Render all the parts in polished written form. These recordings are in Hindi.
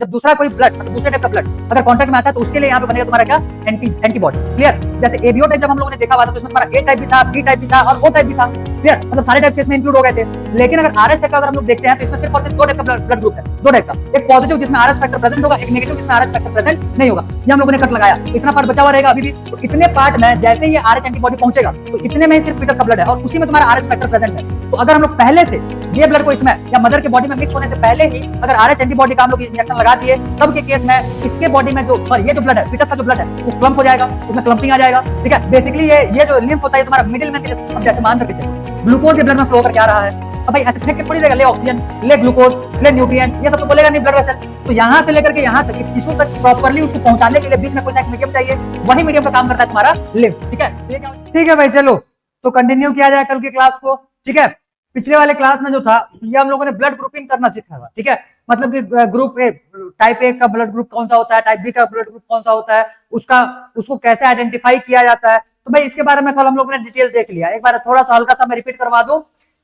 जब दूसरा कोई ब्लड मतलब दूसरे टाइप का ब्लड अगर कांटेक्ट में आता है तो उसके लिए यहाँ पे बनेगा तुम्हारा क्या एंटीबॉडी। क्लियर? जैसे एबीओ टाइप जब हम लोगों ने देखा हुआ था तो इसमें तुम्हारा ए टाइप भी था, बी टाइप भी था और ओ टाइप भी था। क्लियर? मतलब सारे टाइप इसमें इंक्लूड हो गए थे। लेकिन अगर आरएच टाइप का अगर हम लोग देखते हैं तो इसमें सिर्फ और सिर्फ दो टाइप का ब्लड ग्रुप है, दो टाइप का, एक पॉजिटिव जिसमें आरएच फैक्टर प्रेजेंट होगा, एक नेगेटिव जिसमें आरएच फैक्टर प्रेजेंट नहीं होगा। ये हम लोगों ने कट लगाया, इतना पार्ट बचा हुआ रहेगा अभी भी। तो इतने पार्ट में जैसे ही आरएच एंटीबॉडी पहुंचेगा तो इतने में सिर्फ फीटस का ब्लड है और उसी में तुम्हारा आरएच फैक्टर प्रेजेंट है। तो अगर हम लोग पहले से ये ब्लड को इसमें या मदर के बॉडी में मिक्स होने से पहले ही अगर आरएच एंटीबॉडी का हम लोग इंजेक्शन लगा दिए तब के केस में इसके बॉडी में जो ये जो ब्लड है, फीटस का जो ब्लड है वो क्लम्प हो जाएगा, उसमें क्लम्पिंग आ जाएगा। ठीक है? बेसिकली ये जो लिम्फ होता है तुम्हारा मिडिल में, अब जैसे मान करके चलो ग्लूकोज के ब्लड में फ्लो करके आ रहा है। अब भाई ऐसे फेंक के थोड़ी देगा, ले ऑक्सीजन, ले ग्लूकोज, ले न्यूट्रिएंट्स, ये सब तो बोलेगा नहीं ब्लड वेसल। तो यहाँ से लेकर के यहाँ तक इस टिश्यू तक प्रॉपर्ली उसको पहुंचाने के लिए बीच में कोई मीडियम चाहिए, वही मीडियम का काम करता है तुम्हारा लिम्फ। ठीक है? ठीक है भाई, चलो तो कंटिन्यू किया जाए कल की क्लास को। ठीक है? पिछले वाले क्लास में जो था ये हम लोगों ने ब्लड ग्रुपिंग करना सीखा था। ठीक है? मतलब कि ग्रुप ए, टाइप ए का ब्लड ग्रुप कौन सा होता है, टाइप बी का ब्लड ग्रुप कौन सा होता है, उसको कैसे आइडेंटिफाई किया जाता है। तो भाई इसके बारे में कल हम लोगों ने डिटेल देख लिया। एक बार थोड़ा सा हल्का सा मैं रिपीट करवा दूं।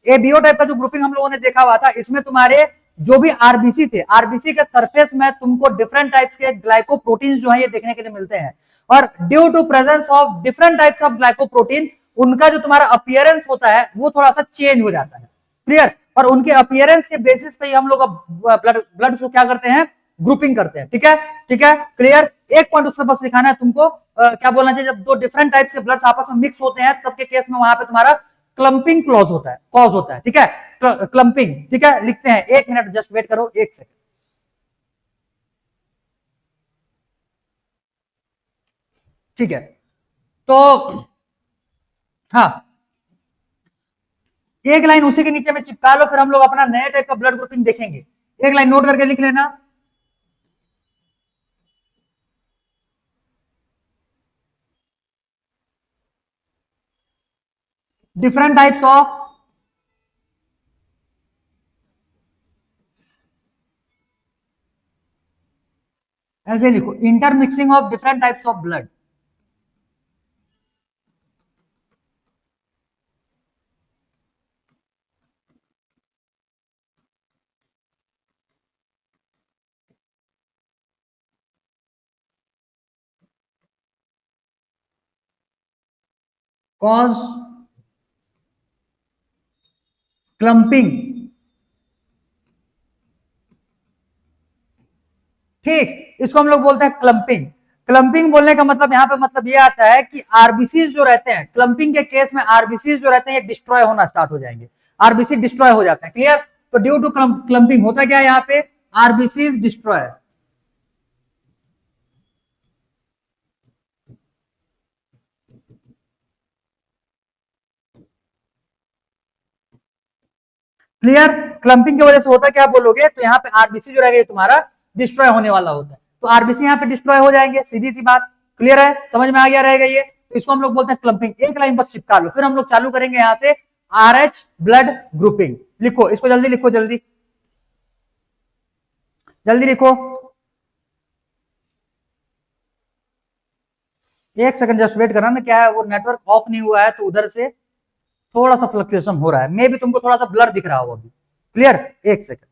ए बीओ टाइप का जो ग्रुपिंग हम लोगों ने देखा हुआ था इसमें तुम्हारे जो भी आरबीसी थे, आरबीसी के सरफेस में तुमको डिफरेंट टाइप्स के ग्लाइकोप्रोटीन्स जो है ये देखने के लिए मिलते हैं। और due to presence of different types of glycoprotein उनका जो तुम्हारा अपीयरेंस होता है वो थोड़ा सा चेंज हो जाता है। क्लियर? और उनके अपीयरेंस के बेसिस पे हम लोग ब्लड को क्या करते हैं, ग्रुपिंग करते हैं। ठीक है? ठीक है? क्लियर? एक पॉइंट उसमें बस दिखाना है तुमको, क्या बोलना चाहिए, जब दो डिफरेंट टाइप्स के ब्लड्स आपस में मिक्स होते हैं तब के केस में वहां पे तुम्हारा क्लम्पिंग क्लॉज होता है, कॉज होता है। ठीक है? क्लम्पिंग। ठीक है? लिखते हैं, एक मिनट जस्ट वेट करो, एक सेकंड। ठीक है? तो हाँ, एक लाइन उसी के नीचे में चिपका लो, फिर हम लोग अपना नया टाइप का ब्लड ग्रुपिंग देखेंगे। एक लाइन नोट करके लिख लेना, डिफरेंट टाइप्स ऑफ, ऐसे लिखो, intermixing of different types of blood. Cause clumping. ठीक, इसको हम लोग बोलते हैं क्लम्पिंग। क्लम्पिंग बोलने का मतलब यहाँ पे मतलब ये आता है कि आरबीसी जो रहते हैं, क्लम्पिंग के केस में आरबीसी जो रहते हैं ये डिस्ट्रॉय होना स्टार्ट हो जाएंगे, आरबीसी डिस्ट्रॉय हो जाते हैं। क्लियर? तो ड्यू टू क्लम्पिंग होता क्या है यहाँ पे, आरबीसी डिस्ट्रॉय। क्लियर? क्लम्पिंग की वजह से होता क्या बोलोगे, तो यहाँ पे आरबीसी जो रहेगा तुम्हारा डिस्ट्रॉय होने वाला होता है, तो आरबीसी यहाँ पे डिस्ट्रॉय हो जाएंगे, सीधी सी बात। क्लियर है? समझ में आ गया रहेगा ये? तो इसको हम लोग बोलते हैं क्लम्पिंग। एक लाइन बस चिपका लो, फिर हम लोग चालू करेंगे यहाँ से आरएच ब्लड ग्रुपिंग। लिखो इसको, जल्दी लिखो, जल्दी जल्दी लिखो। एक सेकंड जस्ट वेट करना ना, क्या है वो नेटवर्क ऑफ नहीं हुआ है तो उधर से थोड़ा सा फ्लक्चुएशन हो रहा है, मे भी तुमको थोड़ा सा ब्लर दिख रहा हो अभी। क्लियर? एक सेकंड।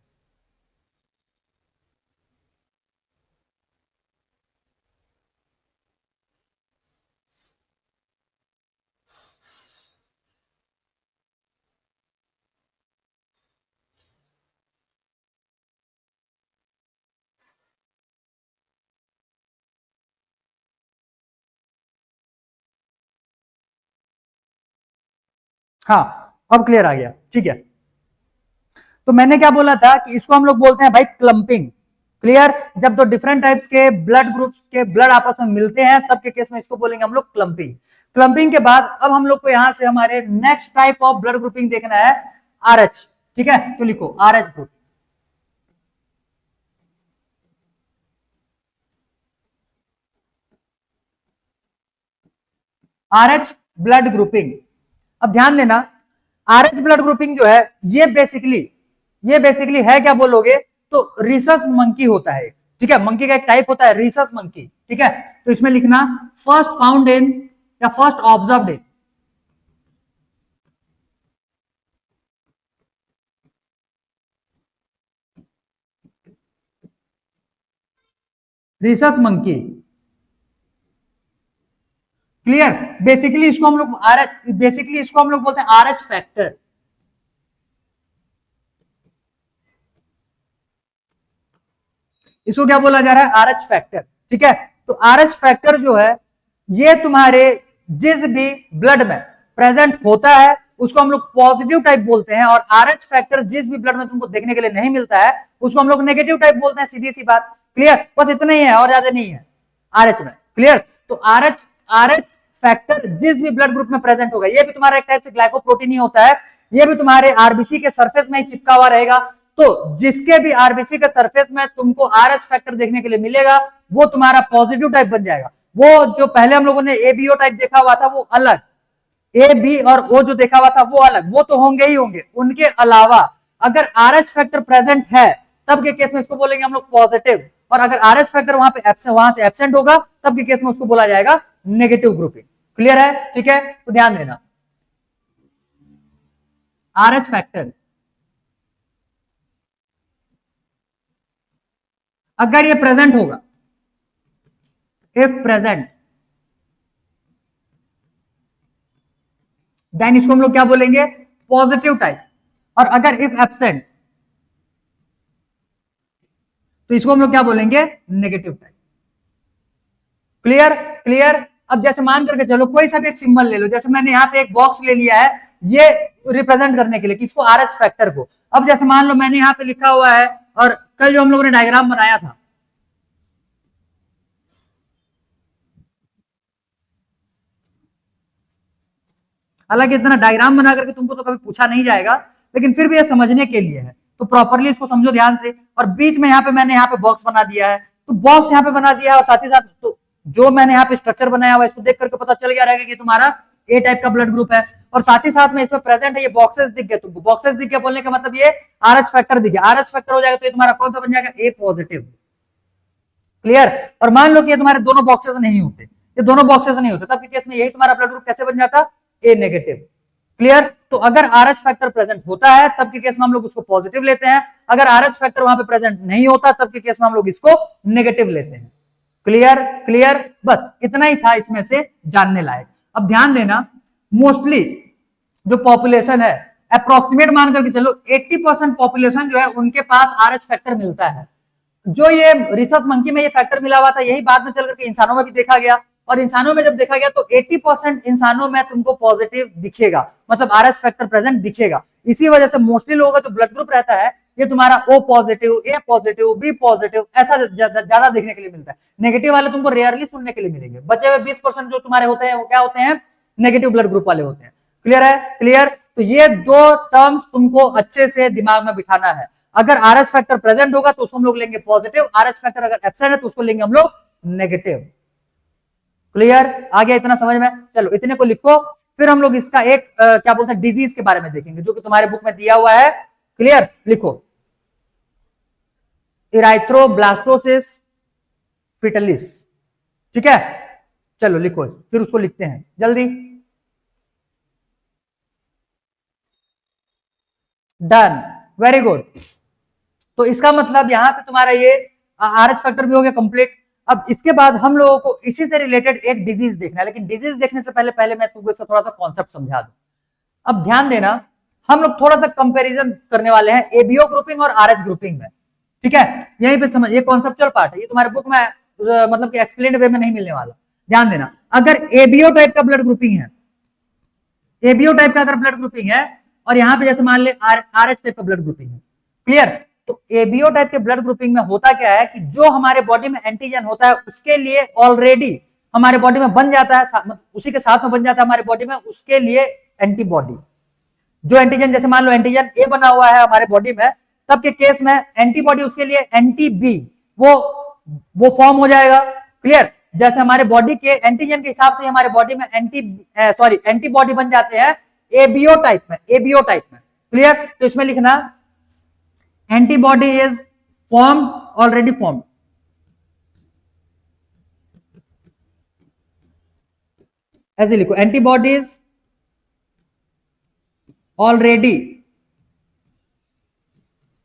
हाँ, अब क्लियर आ गया। ठीक है? तो मैंने क्या बोला था कि इसको हम लोग बोलते हैं भाई क्लम्पिंग। क्लियर? जब दो डिफरेंट टाइप्स के ब्लड ग्रुप्स के ब्लड आपस में मिलते हैं तब के केस में इसको बोलेंगे हम लोग क्लम्पिंग। क्लम्पिंग के बाद अब हम लोग को यहां से हमारे next type of blood grouping देखना है, आरएच। ठीक है? तो लिखो RH group, RH blood grouping. अब ध्यान देना, आरएच ब्लड ग्रुपिंग जो है ये बेसिकली है क्या बोलोगे, तो रिसस मंकी होता है। ठीक है? मंकी का एक टाइप होता है रिसस मंकी। ठीक है? तो इसमें लिखना फर्स्ट फाउंड इन या first observed in, rhesus monkey. Clear. Basically इसको हम लोग बेसिकली इसको हम लोग बोलते हैं आर एच फैक्टर। इसको क्या बोला जा रहा है? R H factor. ठीक है, तो आर एच फैक्टर जो है ये तुम्हारे जिस भी ब्लड में प्रेजेंट होता है उसको हम लोग पॉजिटिव टाइप बोलते हैं, और आर एच फैक्टर जिस भी ब्लड में तुमको देखने के लिए नहीं मिलता है उसको हम लोग नेगेटिव टाइप बोलते हैं। सीधी सी बात। क्लियर, बस इतना ही है और ज्यादा नहीं है आर एच में। क्लियर, तो आर एच फैक्टर जिस भी ब्लड ग्रुप में प्रेजेंट होगा, ये भी तुम्हारा एक टाइप से ग्लाइकोप्रोटीन ही होता है, ये भी तुम्हारे आरबीसी के सरफेस में ही चिपका हुआ रहेगा। तो जिसके भी आरबीसी के सरफेस में तुमको आर एच फैक्टर देखने के लिए मिलेगा वो तुम्हारा पॉजिटिव टाइप बन जाएगा। वो जो पहले हम लोगों ने एबीओ टाइप देखा हुआ था वो अलग, ए बी और ओ जो देखा हुआ था वो अलग, वो तो होंगे ही होंगे। उनके अलावा अगर आर एच फैक्टर प्रेजेंट है तब के केस में इसको बोलेंगे हम लोग पॉजिटिव, और अगर आर एच फैक्टर वहां से एब्सेंट होगा तब के केस में उसको बोला जाएगा नेगेटिव ग्रुपिंग। क्लियर है? ठीक है, तो ध्यान देना आर एच फैक्टर अगर ये प्रेजेंट होगा, इफ प्रेजेंट, देन इसको हम लोग क्या बोलेंगे? Positive type. और अगर इफ एब्सेंट तो इसको हम लोग क्या बोलेंगे? Negative type. क्लियर? क्लियर। अब जैसे मान करके चलो कोई सा भी एक सिंबल ले लो, जैसे मैंने यहाँ पे एक बॉक्स ले लिया है ये रिप्रेजेंट करने के लिए किसको? आर एच फैक्टर को। अब जैसे मान लो मैंने यहाँ पे लिखा हुआ है, और कल जो हम लोगों ने डायग्राम बनाया था, हालांकि इतना डायग्राम बना करके तुमको तो कभी पूछा नहीं जाएगा, लेकिन फिर भी ये समझने के लिए है, तो प्रॉपरली इसको समझो ध्यान से। और बीच में यहाँ पे मैंने यहाँ पे बॉक्स बना दिया है, तो बॉक्स यहाँ पे बना दिया है, और साथ ही साथ तो जो मैंने यहाँ पे स्ट्रक्चर बनाया हुआ है इसको देख करके पता चल गया रहेगा कि तुम्हारा ए टाइप का ब्लड ग्रुप है, और साथ ही साथ में इसमें प्रेजेंट है, ये बॉक्सेस दिख गए तुमको। बॉक्सेस दिख गया बोलने का मतलब ये आर एच फैक्टर दिख गया। आर एच फैक्टर हो जाएगा तो ये तुम्हारा कौन सा बन जाएगा? ए पॉजिटिव। क्लियर। और मान लो कि ये तुम्हारे दोनों बॉक्सेस नहीं होते, ये दोनों बॉक्सेस नहीं होते, तब के केस में यही तुम्हारा ब्लड ग्रुप कैसे बन जाता? ए नेगेटिव। क्लियर। तो अगर आर एच फैक्टर प्रेजेंट होता है तब के केस में हम लोग उसको पॉजिटिव लेते हैं, अगर आर एच फैक्टर वहां पे प्रेजेंट नहीं होता तब के केस में हम लोग इसको नेगेटिव लेते हैं। क्लियर? क्लियर। बस इतना ही था इसमें से जानने लायक। अब ध्यान देना, मोस्टली जो पॉपुलेशन है, अप्रोक्सीमेट मान करके चलो 80% पॉपुलेशन जो है उनके पास आर एच फैक्टर मिलता है। जो ये रिसर्च मंकी में ये फैक्टर मिला हुआ था यही बाद में चल करके इंसानों में भी देखा गया, और इंसानों में जब देखा गया तो 80% इंसानों में तुमको पॉजिटिव दिखेगा, मतलब आर एच फैक्टर प्रेजेंट दिखेगा। इसी वजह से मोस्टली लोगों का जो ब्लड ग्रुप रहता है ये तुम्हारा ओ पॉजिटिव, ए पॉजिटिव, बी पॉजिटिव ऐसा ज्यादा देखने के लिए मिलता है। नेगेटिव वाले तुमको रेयरली सुनने के लिए मिलेंगे। बचे हुए 20% जो तुम्हारे होते हैं वो क्या होते हैं? नेगेटिव ब्लड ग्रुप वाले होते हैं। क्लियर है? क्लियर। तो ये दो टर्म्स तुमको अच्छे से दिमाग में बिठाना है। अगर आर एच फैक्टर प्रेजेंट होगा तो उसको हम लोग लेंगे पॉजिटिव, आर एच फैक्टर अगर एब्सेंट है तो उसको लेंगे हम लोग नेगेटिव। क्लियर? आ गया इतना समझ में? चलो इतने को लिखो, फिर हम लोग इसका एक क्या बोलते हैं डिजीज के बारे में देखेंगे जो कि तुम्हारे बुक में दिया हुआ है। क्लियर? लिखो, इराइथ्रोब्लास्टोसिस फिटलिस। ठीक है, चलो लिखो, फिर उसको लिखते हैं जल्दी। Done, very good. तो इसका मतलब यहां से तुम्हारा ये आर एच फैक्टर भी हो गया कंप्लीट। अब इसके बाद हम लोगों को इसी से रिलेटेड एक डिजीज देखना है, लेकिन डिजीज देखने से पहले पहले मैं तुमको इसका थोड़ा सा कॉन्सेप्ट समझा दूं। अब ध्यान देना, हम लोग थोड़ा सा कंपैरिजन करने वाले हैं एबीओ ग्रुपिंग और आरएच ग्रुपिंग में। ठीक है, यहीं पे समझ, ये कॉन्सेप्चुअल पार्ट है, ये तुम्हारे बुक में मतलब कि एक्सप्लेन्ड वे में नहीं मिलने वाला। ध्यान देना, अगर एबीओ टाइप का ब्लड ग्रुपिंग है, एबीओ टाइप का अगर ब्लड ग्रुपिंग है, और यहाँ पे जैसे मान ले आरएच टाइप का ब्लड ग्रुपिंग है। क्लियर? तो एबीओ टाइप के ब्लड ग्रुपिंग में होता क्या है कि जो हमारे बॉडी में एंटीजन होता है उसके लिए ऑलरेडी हमारे बॉडी में बन जाता है, उसी के साथ में बन जाता है हमारे बॉडी में उसके लिए एंटीबॉडी। जो एंटीजन, जैसे मान लो एंटीजन ए बना हुआ है हमारे बॉडी में, तब के केस में एंटीबॉडी उसके लिए एंटी बी वो फॉर्म हो जाएगा। क्लियर? जैसे हमारे बॉडी के एंटीजन के हिसाब से हमारे बॉडी में एंटीबॉडी बन जाते हैं एबीओ टाइप में, एबीओ टाइप में। क्लियर? तो इसमें लिखना antibody is form, already form. ऐसे लिखो, antibodies already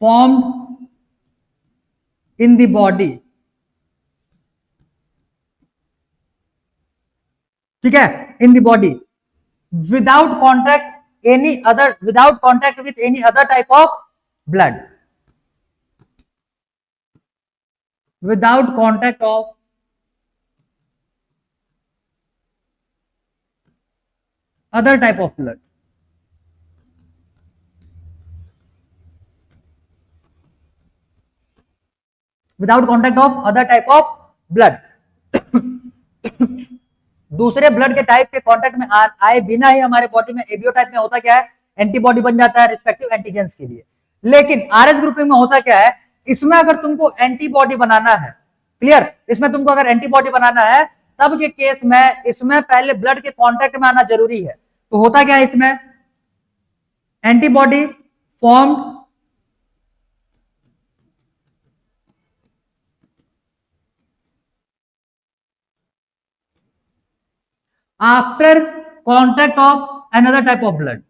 formed in the body ठीक है, in the body without contact with any other type of blood, without contact of other type of blood, without contact of other type of blood दूसरे ब्लड के टाइप के कांटेक्ट में आए बिना ही हमारे बॉडी में एबीओ टाइप में होता क्या है, एंटीबॉडी बन जाता है रिस्पेक्टिव एंटीजेंस के लिए। लेकिन आरएच ग्रुपिंग में होता क्या है, इसमें अगर तुमको एंटीबॉडी बनाना है, क्लियर, इसमें तुमको अगर एंटीबॉडी बनाना है तब के केस में इसमें पहले ब्लड के कांटेक्ट में आना जरूरी है। तो होता क्या है इसमें, antibody formed after contact of another type of blood.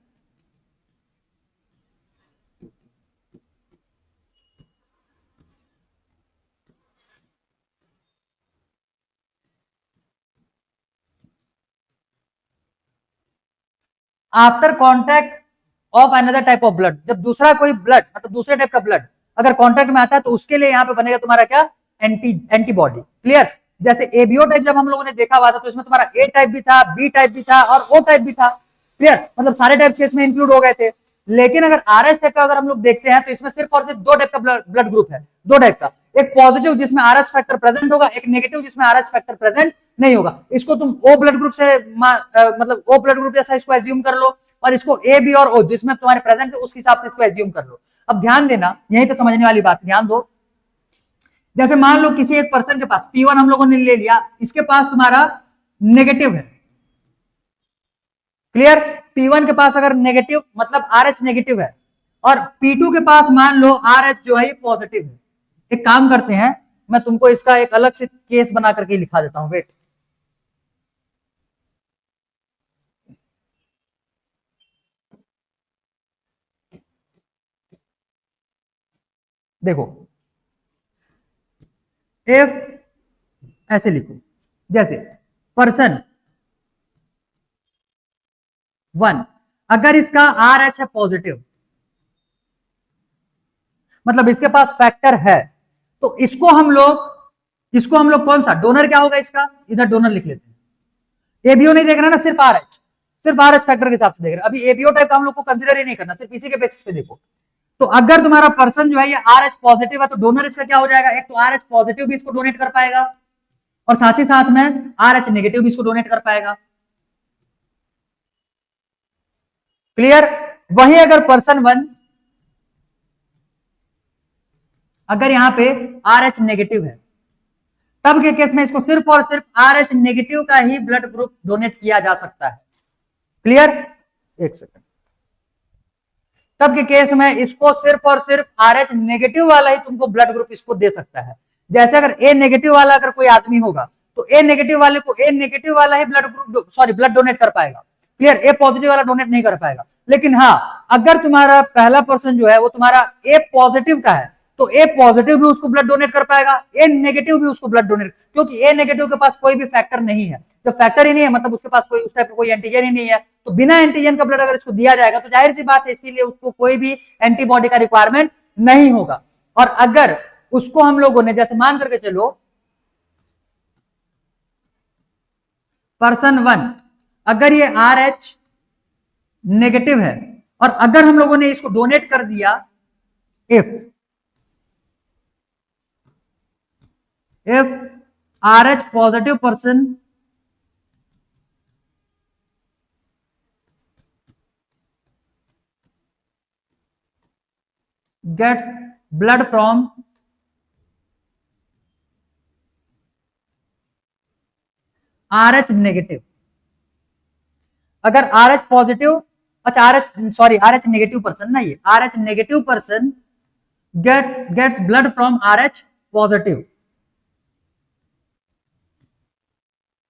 After contact of another type of blood, जब दूसरा कोई ब्लड मतलब दूसरे टाइप का ब्लड अगर कॉन्टैक्ट में आता है तो उसके लिए यहां पे बनेगा तुम्हारा क्या, एंटीबॉडी। क्लियर, जैसे एबीओ टाइप जब हम लोगों ने देखा हुआ था तो इसमें तुम्हारा ए टाइप भी था, बी टाइप भी था और ओ टाइप भी था। क्लियर, मतलब सारे टाइप इसमें इंक्लूड हो गए थे। लेकिन अगर आरएच टाइप का अगर हम लोग देखते हैं तो इसमें सिर्फ और सिर्फ दो टाइप का ब्लड ग्रुप है, दो टाइप का, एक पॉजिटिव जिसमें आरएच फैक्टर प्रेजेंट होगा, एक नेगेटिव जिसमें आरएच फैक्टर प्रेजेंट नहीं होगा। इसको तुम ओ ब्लड ग्रुप से मतलब ओ ब्लड ग्रुप जैसा इसको एज्यूम कर लो और इसको ए बी और ओ जिसमें तुम्हारे प्रेजेंट है उसके हिसाब से इसको एज्यूम कर लो। अब ध्यान देना, यहीं पे समझने वाली बात, ध्यान दो। जैसे मान लो किसी एक पर्सन के पास P1 हम लोगों ने ले लिया, इसके पास तुम्हारा नेगेटिव है। क्लियर, P1 के पास अगर नेगेटिव मतलब RH नेगेटिव है और P2 के पास मान लो RH जो है ये पॉजिटिव है। एक काम करते हैं, मैं तुमको इसका एक अलग से केस बना करके लिखा देता हूं, वेट। देखो, इफ ऐसे लिखो, जैसे पर्सन 1 अगर इसका RH है पॉजिटिव, मतलब इसके पास फैक्टर है, तो इसको हम लोग कौन सा डोनर क्या होगा इसका, इधर डोनर लिख लेते हैं। एबीओ नहीं देख रहा ना, सिर्फ आरएच फैक्टर के हिसाब से देख रहे हैं। अभी एबीओ टाइप का हम लोग को कंसीडर ही नहीं करना, सिर्फ इसी के बेसिस पे देखो। तो अगर तुम्हारा पर्सन जो है ये आरएच पॉजिटिव है तो डोनर इसका क्या हो जाएगा, एक तो आरएच पॉजिटिव भी इसको डोनेट कर पाएगा और साथ ही साथ में आरएच नेगेटिव भी इसको डोनेट कर पाएगा। क्लियर, वही अगर पर्सन 1 अगर यहां पे RH नेगेटिव है तब के केस में इसको सिर्फ और सिर्फ RH नेगेटिव का ही ब्लड ग्रुप डोनेट किया जा सकता है। क्लियर, एक सेकंड, तब के केस में इसको सिर्फ और सिर्फ RH नेगेटिव वाला ही तुमको ब्लड ग्रुप इसको दे सकता है। जैसे अगर A नेगेटिव वाला अगर कोई आदमी होगा तो A नेगेटिव वाले को A नेगेटिव वाला ही ब्लड डोनेट कर पाएगा। क्लियर, A पॉजिटिव वाला डोनेट नहीं कर पाएगा। लेकिन हाँ, अगर तुम्हारा पहला पर्सन जो है वो तुम्हारा A पॉजिटिव का है तो ए पॉजिटिव भी उसको ब्लड डोनेट कर पाएगा, ए नेगेटिव भी उसको ब्लड डोनेट, क्योंकि ए नेगेटिव के पास कोई भी फैक्टर नहीं है। जब फैक्टर ही नहीं है मतलब उसके पास कोई उस टाइप का कोई एंटीजन ही नहीं है, तो बिना एंटीजन का ब्लड अगर इसको दिया जाएगा तो जाहिर सी बात है इसके लिए उसको कोई भी एंटीबॉडी का रिक्वायरमेंट नहीं होगा। और अगर उसको हम लोगों ने जैसे मान करके चलो पर्सन 1 अगर ये RH नेगेटिव है और अगर हम लोगों ने इसको डोनेट कर दिया, if RH positive person gets blood from RH negative, अगर RH पॉजिटिव, अच्छा RH नेगेटिव पर्सन ना, ये RH negative person gets blood from RH positive.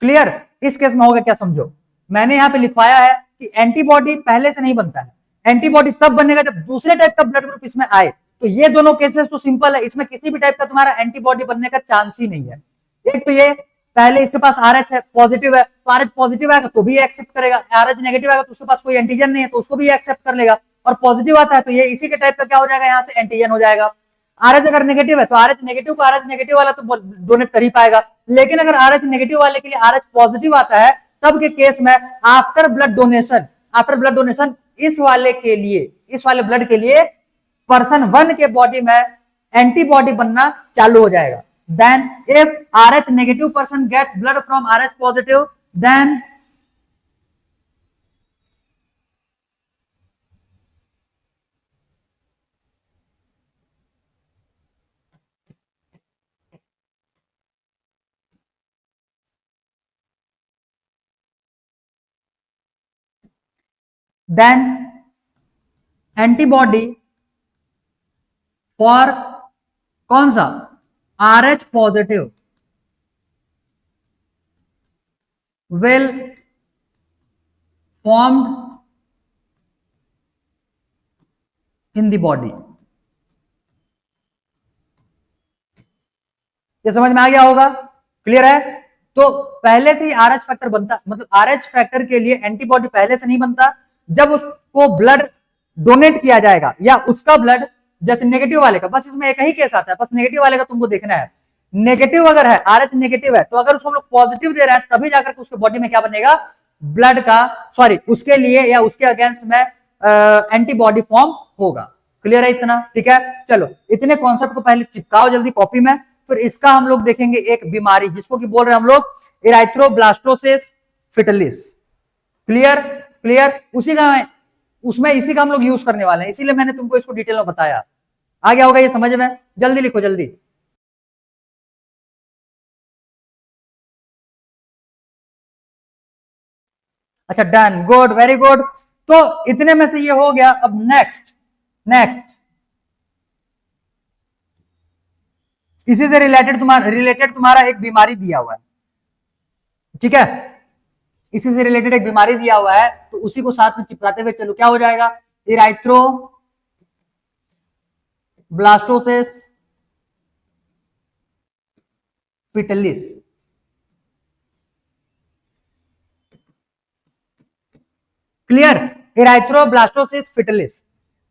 Clear, इस केस में होगा क्या समझो, मैंने यहां पे लिखवाया है कि एंटीबॉडी पहले से नहीं बनता है, एंटीबॉडी तब बनेगा जब दूसरे टाइप का ब्लड ग्रुप इसमें आए। तो ये दोनों केसेस तो सिंपल है, इसमें किसी भी टाइप का तुम्हारा एंटीबॉडी बनने का चांस ही नहीं है। एक तो ये पहले इसके पास RH है, पॉजिटिव है, तो RH पॉजिटिव आएगा तो भी एक्सेप्ट करेगा, RH नेगेटिव आएगा तो उसके पास कोई एंटीजन नहीं है तो उसको भी एक्सेप्ट कर लेगा, और पॉजिटिव आता है तो ये इसी के टाइप का क्या हो जाएगा, यहाँ से एंटीजन हो जाएगा। RH अगर नेगेटिव है तो RH नेगेटिव को RH नेगेटिव वाला तो डोनेट कर ही पाएगा, लेकिन अगर RH नेगेटिव वाले के लिए RH पॉजिटिव आता है तब के केस में आफ्टर ब्लड डोनेशन इस वाले ब्लड के लिए पर्सन 1 के बॉडी में एंटीबॉडी बनना चालू हो जाएगा। Then if RH negative person gets blood from RH positive, then antibody for कौन सा RH positive will formed in the body। ये समझ में आ गया होगा, क्लियर है। तो पहले से ही RH फैक्टर बनता, मतलब RH फैक्टर के लिए एंटीबॉडी पहले से नहीं बनता, जब उसको ब्लड डोनेट किया जाएगा या उसका ब्लड, जैसे नेगेटिव वाले का, बस इसमें एक ही केस आता है, बस नेगेटिव वाले का तुमको देखना है। नेगेटिव अगर है, RH नेगेटिव है, तो अगर उसको हम लोग पॉजिटिव दे रहे हैं तभी जाकर के उसके बॉडी में क्या बनेगा, ब्लड का, सॉरी उसके लिए या उसके अगेंस्ट में एंटीबॉडी फॉर्म होगा। क्लियर है इतना, ठीक है। चलो इतने कॉन्सेप्ट को पहले चिपकाओ जल्दी कॉपी में, फिर इसका हम लोग देखेंगे एक बीमारी जिसको कि बोल रहे हैं हम लोग इराइथ्रोब्लास्टोसिस फिटलिस। क्लियर क्लियर, उसी का हम लोग यूज करने वाले हैं, इसीलिए मैंने तुमको इसको डिटेल में बताया। आ गया होगा ये समझ में, जल्दी लिखो जल्दी। अच्छा डन, गुड, वेरी गुड। तो इतने में से ये हो गया। अब नेक्स्ट इसी से रिलेटेड तुम्हारा एक बीमारी दिया हुआ है, ठीक है। इसी से रिलेटेड एक बीमारी दिया हुआ है, तो उसी को साथ में चिपकाते हुए चलो, क्या हो जाएगा, इराइथ्रोब्लास्टोसिस फिटलिस। क्लियर, इराइथ्रोब्लास्टोसिस फिटलिस।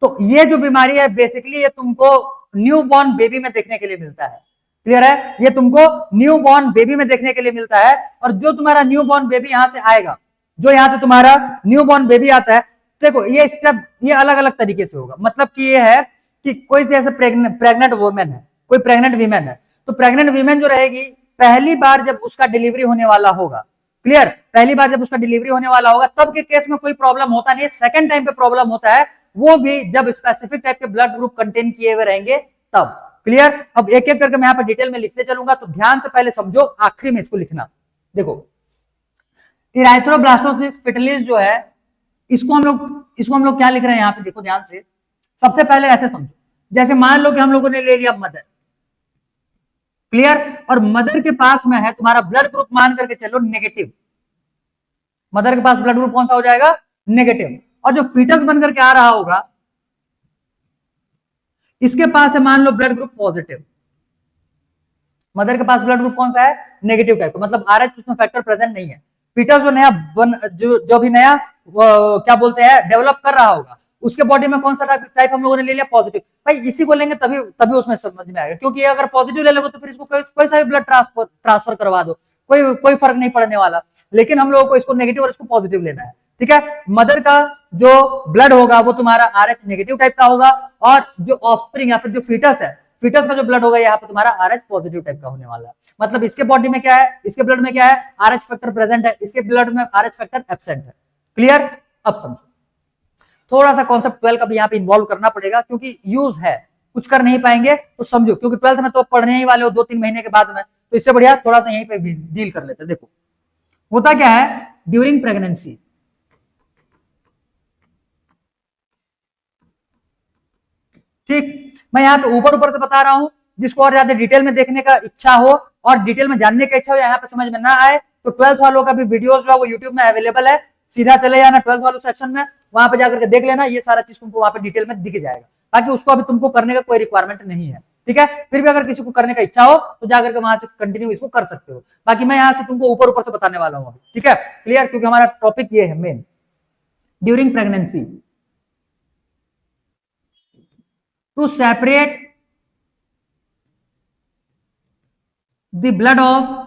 तो ये जो बीमारी है बेसिकली ये तुमको न्यूबॉर्न बेबी में देखने के लिए मिलता है। क्लियर है, ये तुमको न्यूबॉर्न बेबी में देखने के लिए मिलता है। और जो तुम्हारा न्यूबॉर्न बेबी यहां से आएगा, जो यहां से तुम्हारा न्यूबॉर्न बेबी आता है, देखो ये स्टेप ये अलग अलग तरीके से होगा। मतलब कि ये है कि कोई से ऐसे प्रेग्नेंट वुमेन है, कोई प्रेग्नेंट वीमेन है, तो प्रेग्नेंट वीमेन जो रहेगी, पहली बार जब उसका डिलीवरी होने वाला होगा, क्लियर, पहली बार जब उसका डिलीवरी होने वाला होगा तब के केस में कोई प्रॉब्लम होता नहीं है। सेकंड टाइम पे प्रॉब्लम होता है, वो भी जब स्पेसिफिक टाइप के ब्लड ग्रुप कंटेन किए हुए रहेंगे तब। क्लियर, अब एक एक करके मैं यहाँ पे डिटेल में लिखते चलूंगा, तो ध्यान से पहले समझो, आखिरी में इसको लिखना। देखो इराइथ्रोब्लास्टोसिस फिटलिस जो है, इसको हम लोग क्या लिख रहे हैं यहाँ पे, देखो ध्यान से। सबसे पहले ऐसे समझो, जैसे मान लो कि हम लोगों ने ले लिया मदर, क्लियर, और मदर के पास में है तुम्हारा ब्लड ग्रुप, मान करके चलो नेगेटिव। मदर के पास ब्लड ग्रुप कौन सा हो जाएगा, नेगेटिव। और जो फीटस बन करके आ रहा होगा, इसके पास है मान low blood group positive. Mother के पास ब्लड ग्रुप कौन सा है, नेगेटिव टाइप का, मतलब RH उसमें फैक्टर प्रेजेंट नहीं है। फीटस जो नया जो भी नया क्या बोलते हैं डेवलप कर रहा होगा, उसके बॉडी में कौन सा टाइप हम लोगों ने ले लिया, पॉजिटिव। भाई इसी को लेंगे तभी उसमें समझ में आएगा, क्योंकि अगर पॉजिटिव ले लोगे तो फिर इसको कोई सा भी ब्लड ट्रांसफर करवा दो, कोई फर्क नहीं पड़ने वाला। लेकिन हम लोगों को इसको नेगेटिव और इसको पॉजिटिव लेना है, ठीक है। मदर का जो ब्लड होगा वो तुम्हारा RH नेगेटिव टाइप का होगा, और जो ऑफस्प्रिंग या फिर जो फीटस है, फीटस का जो ब्लड होगा यहाँ पे तुम्हारा RH पॉजिटिव टाइप का होने वाला है। मतलब इसके बॉडी में क्या है, इसके ब्लड में क्या है, RH फैक्टर प्रेजेंट है, इसके ब्लड में RH फैक्टर एब्सेंट है। क्लियर, अब समझो, थोड़ा सा कॉन्सेप्ट 12 का भी यहाँ पे इन्वॉल्व करना पड़ेगा, क्योंकि यूज है, कुछ कर नहीं पाएंगे तो समझो, क्योंकि 12th में तो पढ़ने ही वाले हो 2-3 महीने के बाद में, तो इससे बढ़िया थोड़ा सा यहीं पे डील कर लेते हैं। देखो होता क्या है ड्यूरिंग प्रेगनेंसी, ठीक, मैं यहाँ पे ऊपर से बता रहा हूं, जिसको और ज्यादा डिटेल में देखने का इच्छा हो और डिटेल में जानने का इच्छा हो, यहाँ पे समझ में ना आए, तो 12th वालों का भी वीडियोस जो है वो यूट्यूब में अवेलेबल है, सीधा चले जाना 12th वालों सेक्शन में, वहां पे जाकर के देख लेना, ये सारा चीज तुमको वहां पे डिटेल में दिख जाएगा। बाकी उसको अभी तुमको करने का कोई रिक्वायरमेंट नहीं है, ठीक है, फिर भी अगर किसी को करने का इच्छा हो तो जाकर के वहां से कंटिन्यू इसको कर सकते हो। बाकी मैं यहां से तुमको ऊपर ऊपर से बताने वाला हूं, ठीक है, क्लियर, क्योंकि हमारा टॉपिक ये है main, during pregnancy to separate the blood of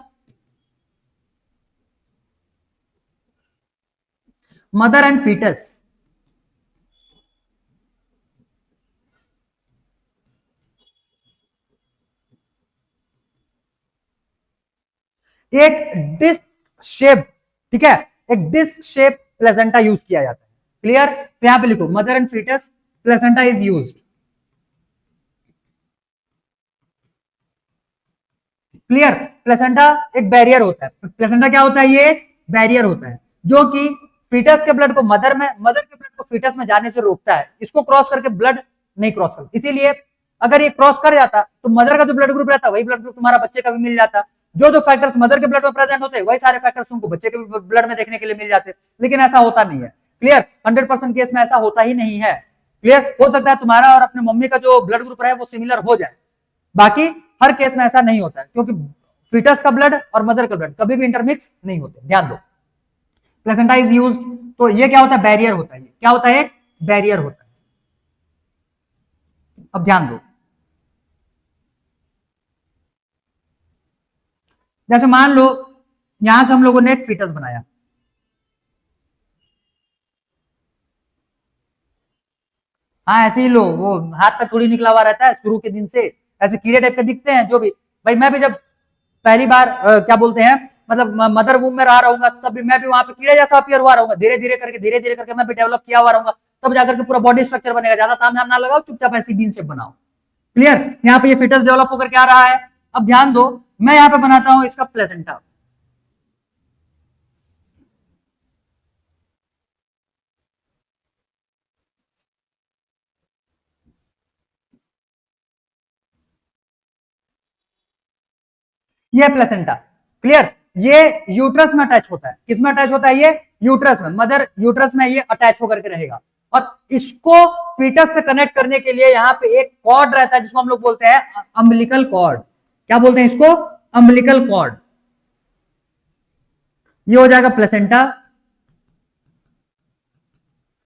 mother and fetus, एक डिस्क शेप, ठीक है, एक डिस्क शेप प्लेसेंटा यूज किया जाता है, क्लियर। तो यहां पे लिखो mother and fetus placenta is used, clear. Placenta एक बैरियर होता है, प्लेसेंटा क्या होता है, ये बैरियर होता है जो कि फीटस के ब्लड को मदर में, मदर के ब्लड को फीटस में जाने से रोकता है, इसको क्रॉस करके ब्लड नहीं क्रॉस करता, इसीलिए अगर ये क्रॉस कर जाता तो मदर का जो ब्लड ग्रुप रहता वही ब्लड ग्रुप तुम्हारा बच्चे का भी मिल जाता, जो जो फैक्टर्स मदर के ब्लड में प्रेजेंट होते हैं वही सारे फैक्टर्स तुमको बच्चे के ब्लड में देखने के लिए मिल जाते, लेकिन ऐसा होता नहीं है, क्लियर। 100% केस में ऐसा होता ही नहीं है, क्लियर। हो सकता है तुम्हारा और अपने मम्मी का जो ब्लड ग्रुप रहे वो सिमिलर हो जाए, बाकी हर केस में ऐसा नहीं होता है, क्योंकि फीटस का ब्लड और मदर का ब्लड कभी भी इंटरमिक्स नहीं होते, ध्यान दो। प्लेसेंटा इज यूज्ड, तो ये क्या होता है, बैरियर होता है, क्या होता है, एक बैरियर होता है। अब ध्यान दो, जैसे मान लो यहां से हम लोगों ने एक फीटस बनाया, हाँ ऐसे ही लो, वो हाथ तक थोड़ी निकला हुआ रहता है शुरू के दिन से, ऐसे कीड़े टाइप के दिखते हैं जो भी, भाई मैं भी जब पहली बार क्या बोलते हैं, मतलब मदर वूम में रहा रहूंगा तब भी मैं भी वहां पे कीड़े जैसा अपीयर हुआ रहूंगा, धीरे धीरे करके मैं भी डेवलप किया हुआ रहूंगा, तब जाकर के पूरा बॉडी स्ट्रक्चर बनेगा, ज्यादा ताम झाम ना लगाओ, चुपचाप ऐसी बीन शेप बनाओ, क्लियर। यहाँ पे ये फिटस डेवलप होकर क्या रहा है, अब ध्यान दो, मैं यहाँ पे बनाता हूं इसका प्लेसेंटा, ये प्लेसेंटा, क्लियर। ये यूट्रस में अटैच होता है, किसमें अटैच होता है, ये यूट्रस में, मदर यूट्रस में ये अटैच होकर के रहेगा, और इसको फीटस से कनेक्ट करने के लिए यहाँ पे एक कॉर्ड रहता है जिसको हम लोग बोलते हैं अम्बिलिकल कॉर्ड, क्या बोलते हैं इसको, अम्बिलिकल कॉर्ड। ये हो जाएगा प्लेसेंटा,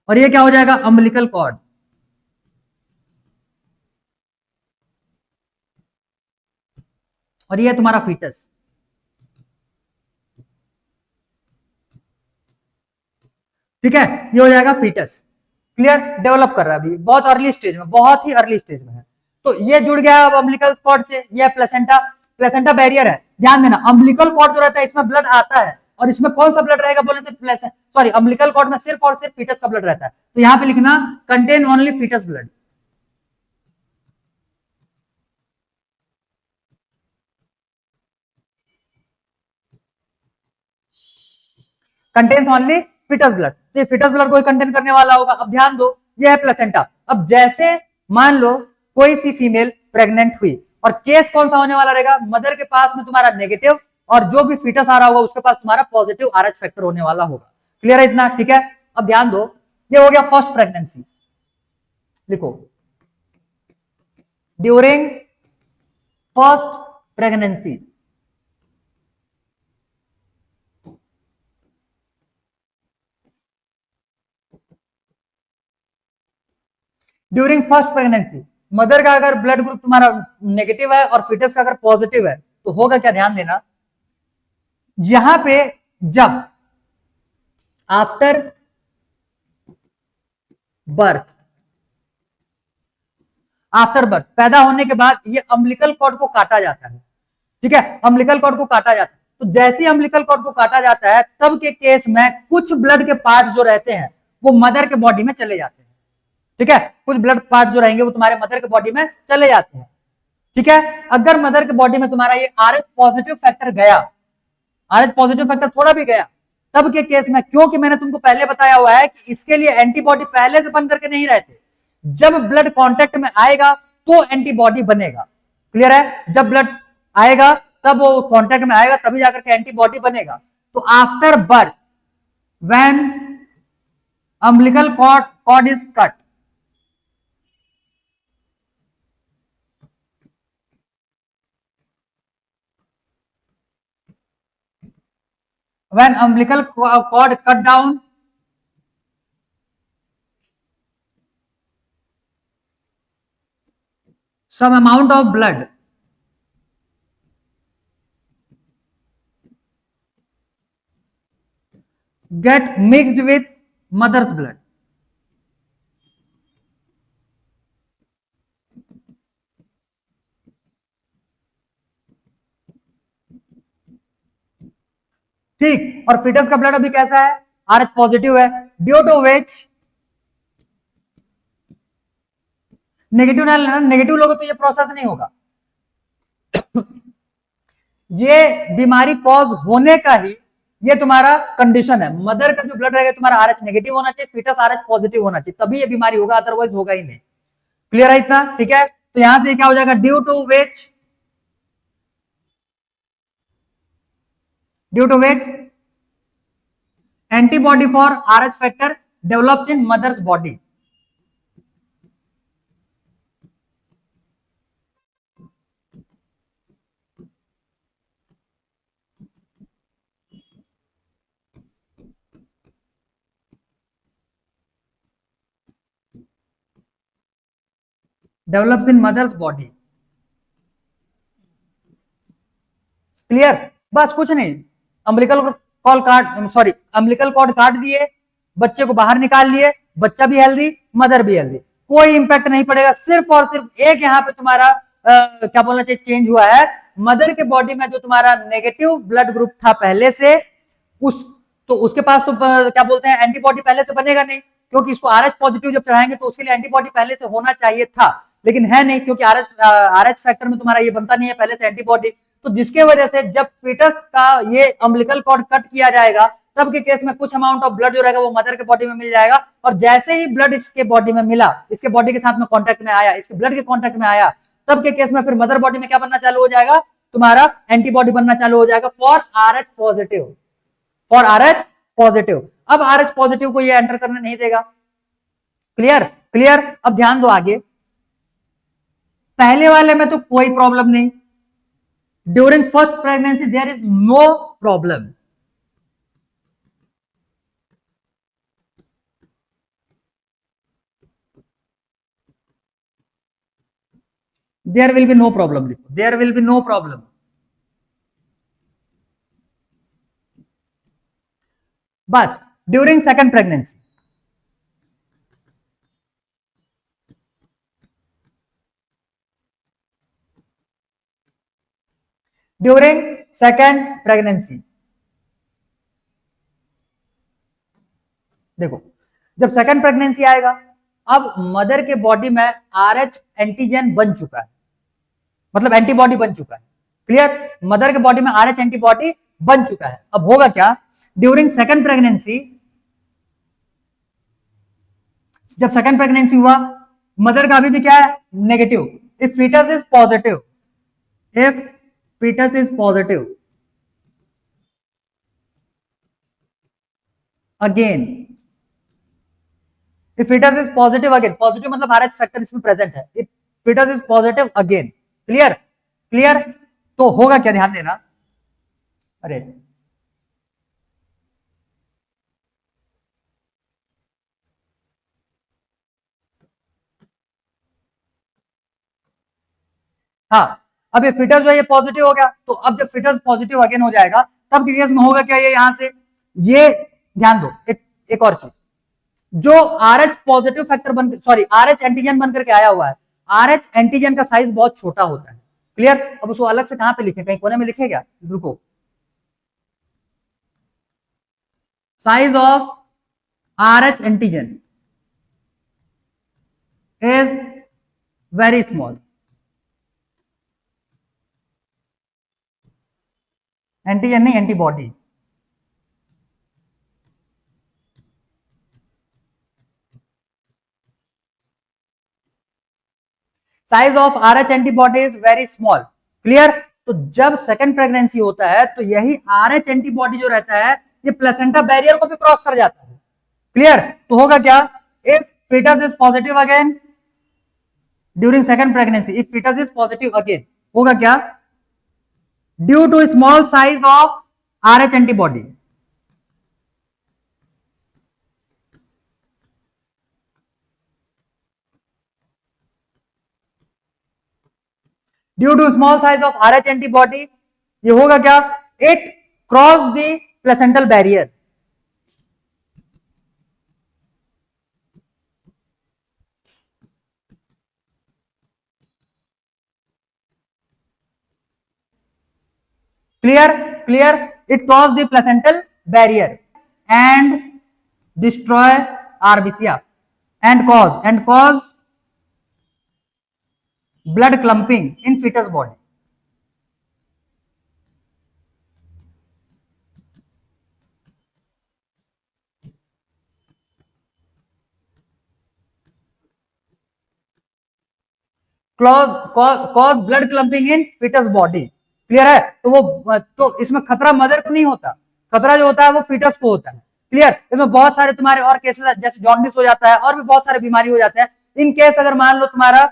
और ये क्या हो जाएगा, अम्बिलिकल कॉर्ड, और ये तुम्हारा फीटस, ठीक है, ये हो जाएगा फीटस, क्लियर। डेवलप कर रहा है अभी, बहुत अर्ली स्टेज में, बहुत ही अर्ली स्टेज में है, तो ये जुड़ गया अब अम्बिलिकल कॉर्ड से, ये प्लेसेंटा, प्लेसेंटा बैरियर है, ध्यान देना अम्बिलिकल कॉर्ड जो रहता है इसमें ब्लड आता है, और इसमें कौन सा ब्लड रहेगा बोलने से, सॉरी अम्बिलिकल कॉर्ड में सिर्फ और सिर्फ फीटस का ब्लड रहता है, तो यहां पे लिखना contain only fetus blood, contains only fetus blood, तो ये फीटस ब्लड को कंटेन करने वाला होगा। अब ध्यान दो, ये है प्लेसेंटा। अब जैसे मान लो कोई सी फीमेल प्रेग्नेंट हुई, और केस कौन सा होने वाला रहेगा, मदर के पास में तुम्हारा नेगेटिव, और जो भी फीटस आ रहा होगा उसके पास तुम्हारा पॉजिटिव आरएच फैक्टर होने वाला होगा, क्लियर है इतना, ठीक है। अब ध्यान दो, ये हो गया फर्स्ट प्रेगनेंसी, लिखो during first pregnancy, during first pregnancy, mother का अगर ब्लड ग्रुप तुम्हारा नेगेटिव है और फीटस का अगर पॉजिटिव है तो होगा क्या, ध्यान देना, यहां पे जब आफ्टर बर्थ, आफ्टर बर्थ पैदा होने के बाद ये अम्बिलिकल कॉर्ड को काटा जाता है, ठीक है, अम्बिलिकल कॉर्ड को काटा जाता है, तो जैसे ही अम्बिलिकल कॉर्ड को काटा जाता है तब के केस में कुछ ब्लड के पार्ट जो रहते हैं वो मदर के बॉडी में चले जाते हैं, ठीक है, कुछ ब्लड पार्ट जो रहेंगे वो तुम्हारे मदर के बॉडी में चले जाते हैं, ठीक है। अगर मदर के बॉडी में तुम्हारा ये आरएच पॉजिटिव फैक्टर गया, आरएच पॉजिटिव फैक्टर थोड़ा भी गया, तब के केस में, क्योंकि मैंने तुमको पहले बताया हुआ है कि इसके लिए एंटीबॉडी पहले से बन करके नहीं रहते, जब ब्लड कांटेक्ट में आएगा तो एंटीबॉडी बनेगा, क्लियर है, जब ब्लड आएगा तब वो कांटेक्ट में आएगा तभी जाकर के एंटीबॉडी बनेगा, तो after birth when umbilical cord is cut, when umbilical cord cut down, some amount of blood get mixed with mother's blood. ठीक, और फिटस का ब्लड अभी कैसा है, आरएच पॉजिटिव है, ड्यू टू विच नेगेटिव ना लेना, नेगेटिव लोगों तो ये प्रोसेस नहीं होगा। ये बीमारी कॉज होने का ही ये तुम्हारा कंडीशन है। मदर का जो ब्लड रहेगा तुम्हारा आरएच नेगेटिव होना चाहिए, फिटस आरएच पॉजिटिव होना चाहिए, तभी ये बीमारी होगा, अदरवाइज होगा ही नहीं। क्लियर है इतना? ठीक है, तो यहां से क्या हो जाएगा, due to which antibody for RH factor develops in mother's body. Develops in mother's body. Clear? बस कुछ नहीं, अम्बिलिकल कॉर्ड काट दिए, बच्चे को बाहर निकाल लिए, बच्चा भी हेल्दी, मदर भी हेल्दी, कोई इंपैक्ट नहीं पड़ेगा। सिर्फ और सिर्फ एक यहाँ पे तुम्हारा क्या बोलना चाहिए, चेंज हुआ है। मदर के बॉडी में जो तुम्हारा नेगेटिव ब्लड ग्रुप था पहले से, उसके पास तो क्या बोलते हैं, एंटीबॉडी पहले से बनेगा नहीं, क्योंकि इसको आरएच पॉजिटिव जब चढ़ाएंगे तो उसके लिए एंटीबॉडी पहले से होना चाहिए था, लेकिन है नहीं, क्योंकि आरएच फैक्टर में तुम्हारा ये बनता नहीं है पहले से एंटीबॉडी। तो जिसके वजह से जब फीटस का ये अम्बिलिकल कॉर्ड कट किया जाएगा, तब के केस में कुछ अमाउंट ऑफ ब्लड जो रहेगा वो मदर के बॉडी में मिल जाएगा, और जैसे ही ब्लड इसके बॉडी में मिला, इसके बॉडी के साथ में कांटेक्ट में आया, इसके ब्लड के कांटेक्ट में आया, तब के केस में फिर मदर बॉडी में क्या बनना चालू हो जाएगा, तुम्हारा एंटीबॉडी बनना चालू हो जाएगा for RH positive, for RH positive. अब आरएच पॉजिटिव को ये एंटर करने नहीं देगा। क्लियर? क्लियर? अब ध्यान दो आगे, पहले वाले में तो कोई प्रॉब्लम नहीं, during first pregnancy there is no problem. There will be no problem, लिखो there will be no problem. बस during second pregnancy, during second pregnancy, देखो जब सेकंड प्रेगनेंसी आएगा, अब मदर के बॉडी में आरएच एंटीजन बन चुका है, मतलब एंटीबॉडी बन चुका है। क्लियर? मदर के बॉडी में आरएच एंटीबॉडी बन चुका है। अब होगा क्या, ड्यूरिंग सेकंड प्रेगनेंसी, जब सेकंड प्रेगनेंसी हुआ, मदर का अभी भी क्या है, negative. If fetus is positive, if fetus is positive, again if fetus is positive again, positive मतलब RH फैक्टर इसमें प्रेजेंट है, if fetus is positive again, clear? Clear? तो होगा क्या, ध्यान देना, अरे हाँ, अब ये फिटस जो है ये पॉजिटिव हो गया, तो अब जब फिटस पॉजिटिव अगेन हो जाएगा, तब के केस में होगा क्या, ये यहां से, ये ध्यान दो, एक और चीज, जो आरएच पॉजिटिव फैक्टर बन, सॉरी आरएच एंटीजन बनकर के आया हुआ है, आरएच एंटीजन का साइज बहुत छोटा होता है। क्लियर? अब उसको अलग से कहां पे लिखे, कहीं कोने में लिखे क्या, रुको, size of Rh antigen is very small, antigen नहीं antibody. Size of Rh antibody is very small. Clear? तो जब सेकंड प्रेगनेंसी होता है, तो यही आरएच एंटीबॉडी जो रहता है, ये प्लेसेंटा बैरियर को भी क्रॉस कर जाता है। क्लियर? तो होगा क्या, if fetus is positive again during second pregnancy, if fetus is positive again, होगा क्या, due to small size of RH antibody, due to small size of RH antibody ये होगा क्या, it cross the placental barrier. clear clear it cross the placental barrier and destroy RBC and cause blood clumping in fetus body। cause blood clumping in fetus body। Clear है, तो वो तो इसमें खतरा मदर को नहीं होता, खतरा जो होता है वो फीटस को होता है। क्लियर, इसमें बहुत सारे तुम्हारे और केसेस जैसे जॉन्डिस हो जाता है और भी बहुत सारे बीमारी हो जाते हैं। इन केस अगर मान लो तुम्हारा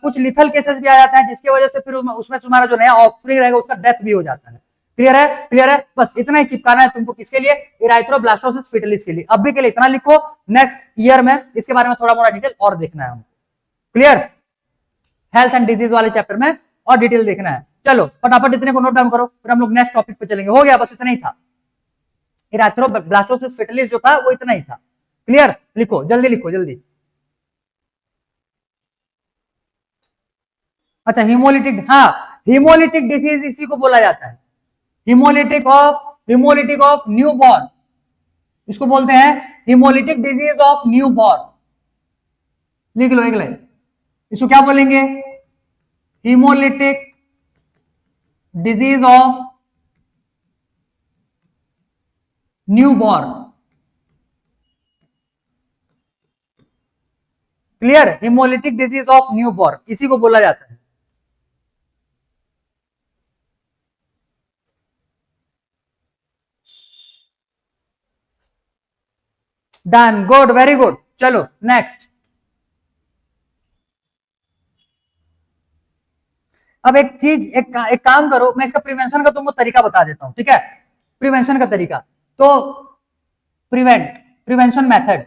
कुछ लिथल केसेस भी आ जाता है जिसकी वजह से फिर उसमें तुम्हारा जो नया ऑफस्प्रिंग रहेगा उसका डेथ भी हो जाता है। क्लियर है, क्लियर है, बस इतना ही चिपकाना है तुमको, किसके लिए, इराइथ्रोब्लास्टोसिस फिटलिस के लिए। अभी के लिए इतना लिखो, नेक्स्ट ईयर में इसके बारे में थोड़ा मोड़ा डिटेल और देखना है हमको। क्लियर, हेल्थ एंड डिजीज वाले चैप्टर में और डिटेल देखना है। चलो फटाफट इतने को नोट डाउन करो, फिर हम लोग नेक्स्ट टॉपिक पे चलेंगे। हो गया, बस इतना ही था, इराथ्रोब्लास्टोसिस फिटलिस जो था वो इतना ही था। क्लियर, लिखो जल्दी, लिखो जल्दी। अच्छा हीमोलिटिक, हाँ हीमोलिटिक डिसीज इसी को बोला जाता है, हीमोलिटिक ऑफ न्यू बॉर्न, इसको बोलते हैं haemolytic disease of new born. लिख लो एक लाइन, इसको क्या बोलेंगे, haemolytic disease of new born. Clear, haemolytic disease of new born इसी को बोला जाता है। Done, good, very good. चलो नेक्स्ट, अब एक चीज, एक काम करो, मैं इसका प्रिवेंशन का तुमको तरीका बता देता हूं, ठीक है। प्रिवेंशन का तरीका, तो प्रिवेंशन मेथड,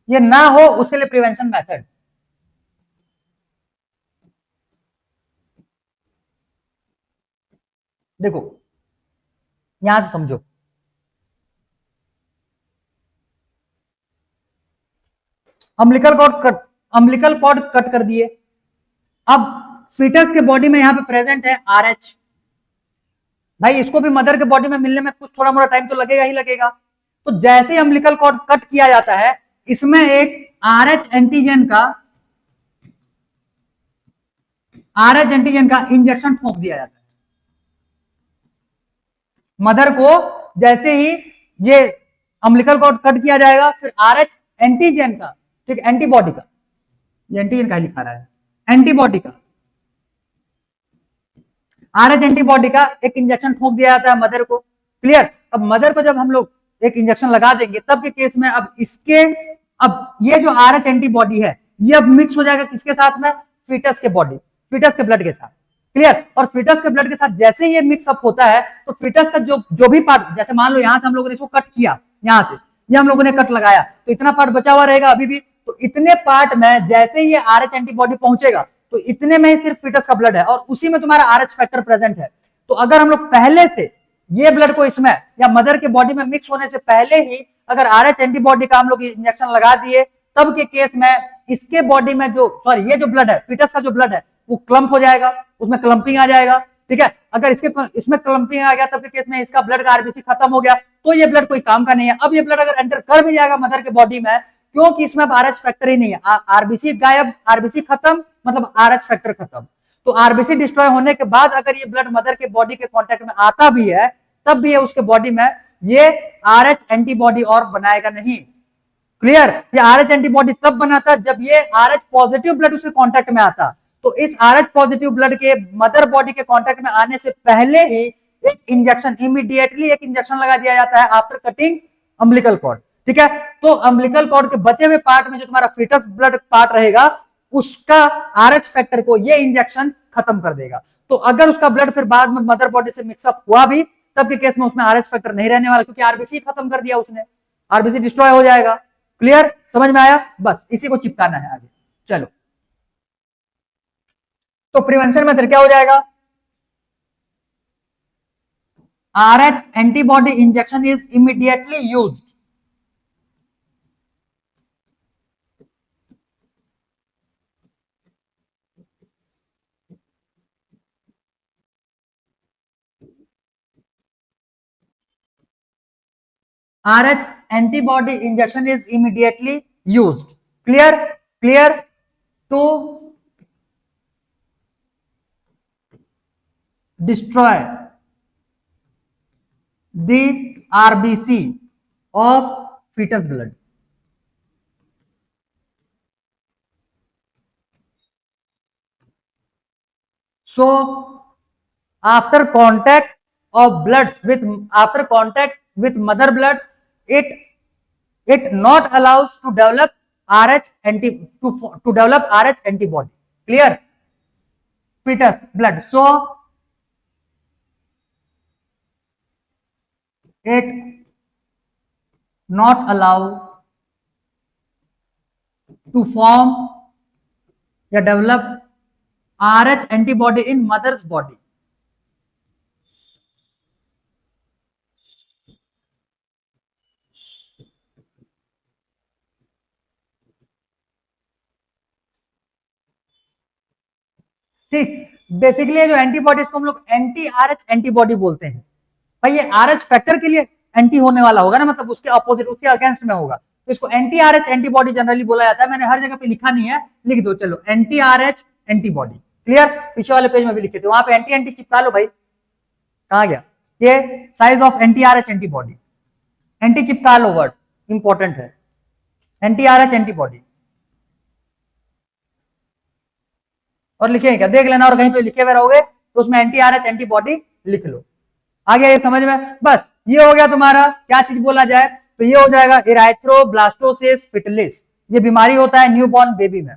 ये ना हो उसके लिए प्रिवेंशन मेथड। देखो यहां से समझो, अम्बिलिकल कॉर्ड कट कर दिए। अब फीटस के बॉडी में यहां पे प्रेजेंट है RH, भाई इसको भी मदर के बॉडी में मिलने में कुछ थोड़ा मोड़ा टाइम तो लगेगा ही लगेगा। तो जैसे ही अम्बिलिकल कॉर्ड कट किया जाता है, इसमें एक RH एंटीजन का इंजेक्शन ठोक दिया जाता है मदर को। जैसे ही ये अम्बिलिकल कॉर्ड कट किया जाएगा, फिर RH एंटीजन का, ठीक, एंटीबॉडी का, ये एंटीजन का लिखा रहा है, एंटीबॉडी का, RH एंटीबॉडी का एक इंजेक्शन ठोक दिया जाता है मदर को। क्लियर, अब मदर को जब हम लोग एक इंजेक्शन लगा देंगे, तब के केस में अब ये जो RH एंटीबॉडी है, ये अब मिक्स हो जाएगा किसके साथ में, फीटस के ब्लड के साथ। क्लियर, और फीटस के ब्लड के साथ जैसे ही ये मिक्स अप होता है, तो फीटस का जो भी पार्ट, जैसे मान लो यहां से हम लोगों ने इसको कट किया, यहां से ये हम लोगों ने कट लगाया, तो इतना पार्ट बचा हुआ रहेगा अभी भी। तो इतने पार्ट में जैसे ही ये RH एंटीबॉडी पहुंचेगा, तो इतने में ही सिर्फ फीटस का ब्लड है और उसी में तुम्हारा RH फैक्टर प्रेजेंट है। तो अगर हम लोग पहले से ये ब्लड को इसमें या मदर के बॉडी में मिक्स होने से पहले ही अगर RH एंटीबॉडी का हम लोग इंजेक्शन लगा दिए, तब के केस में इसके बॉडी में ये जो ब्लड है, फीटस का जो ब्लड है, वो क्लम्प हो जाएगा, उसमें क्लम्पिंग आ जाएगा। ठीक है, अगर इसमें क्लम्पिंग आ गया, तब के केस में इसका ब्लड का RBC खत्म हो गया, तो ये ब्लड कोई काम का नहीं है। अब ये ब्लड अगर एंटर कर भी जाएगा मदर के बॉडी में, क्योंकि इसमें RH फैक्टर ही नहीं है, RBC गायब, RBC खत्म, मतलब RH फैक्टर खत्म। तो RBC डिस्ट्रॉय होने के बाद अगर ये ब्लड मदर के बॉडी के कांटेक्ट में आता भी है, तब भी ये उसके बॉडी में ये RH एंटीबॉडी और बनाएगा नहीं। क्लियर, ये RH एंटीबॉडी तब बनाता जब ये RH पॉजिटिव ब्लड उसके कांटेक्ट में आता। तो इस RH पॉजिटिव ब्लड के मदर बॉडी के कांटेक्ट में आने से पहले ही इमीडिएटली एक इंजेक्शन लगा दिया जाता है आफ्टर कटिंग अम्बिलिकल कॉर्ड। ठीक है, तो अम्बिलिकल कॉर्ड के बचे हुए पार्ट में जो तुम्हारा फीटस ब्लड पार्ट रहेगा, उसका RH फैक्टर को ये इंजेक्शन खत्म कर देगा। तो अगर उसका ब्लड फिर बाद में मदर बॉडी से मिक्सअप हुआ भी, तब के केस में उसमें RH फैक्टर नहीं रहने वाला, क्योंकि RBC खत्म कर दिया उसने, RBC डिस्ट्रॉय हो जाएगा। क्लियर, समझ में आया, बस इसी को चिपकाना है आगे। चलो, तो प्रिवेंशन मेथड क्या हो जाएगा? RH antibody injection is immediately used. RH antibody injection is immediately used. Clear? Clear? To destroy the RBC of fetus blood. So after contact of bloods with after contact with mother blood, it not allows to develop RH to develop RH antibody. Clear? Fetus blood. So it not allow to form या develop RH antibody in mother's body. ठीक, बेसिकली जो एंटीबॉडीज को हम लोग एंटी आरएच एंटीबॉडी बोलते हैं। भाई ये आरएच फैक्टर के लिए एंटी होने वाला होगा ना, मतलब उसके अपोजिट, उसके अगेंस्ट में होगा, तो इसको एंटी आरएच एंटीबॉडी जनरली बोला जाता है। मैंने हर जगह पे लिखा नहीं है, लिख दो चलो, एंटी आरएच एंटीबॉडी। क्लियर? पीछे वाले पेज में भी लिखे थे, वहां पे एंटी एंटी चिपका लो भाई। कहां गया ये size of anti RH antibody? Anti चिपका लो, वर्ड इंपॉर्टेंट है, एंटी आरएच एंटीबॉडी। और लिखेंगे क्या, देख लेना, और कहीं पे लिखे हुए रहोगे तो उसमें एंटी आरएच एंटीबॉडी लिख लो। आ गया ये समझ में? बस ये हो गया तुम्हारा, क्या चीज बोला जाए तो ये हो जाएगा इराइथ्रोब्लास्टोसिस फिटलिस। ये बीमारी होता है न्यूबॉर्न बेबी में।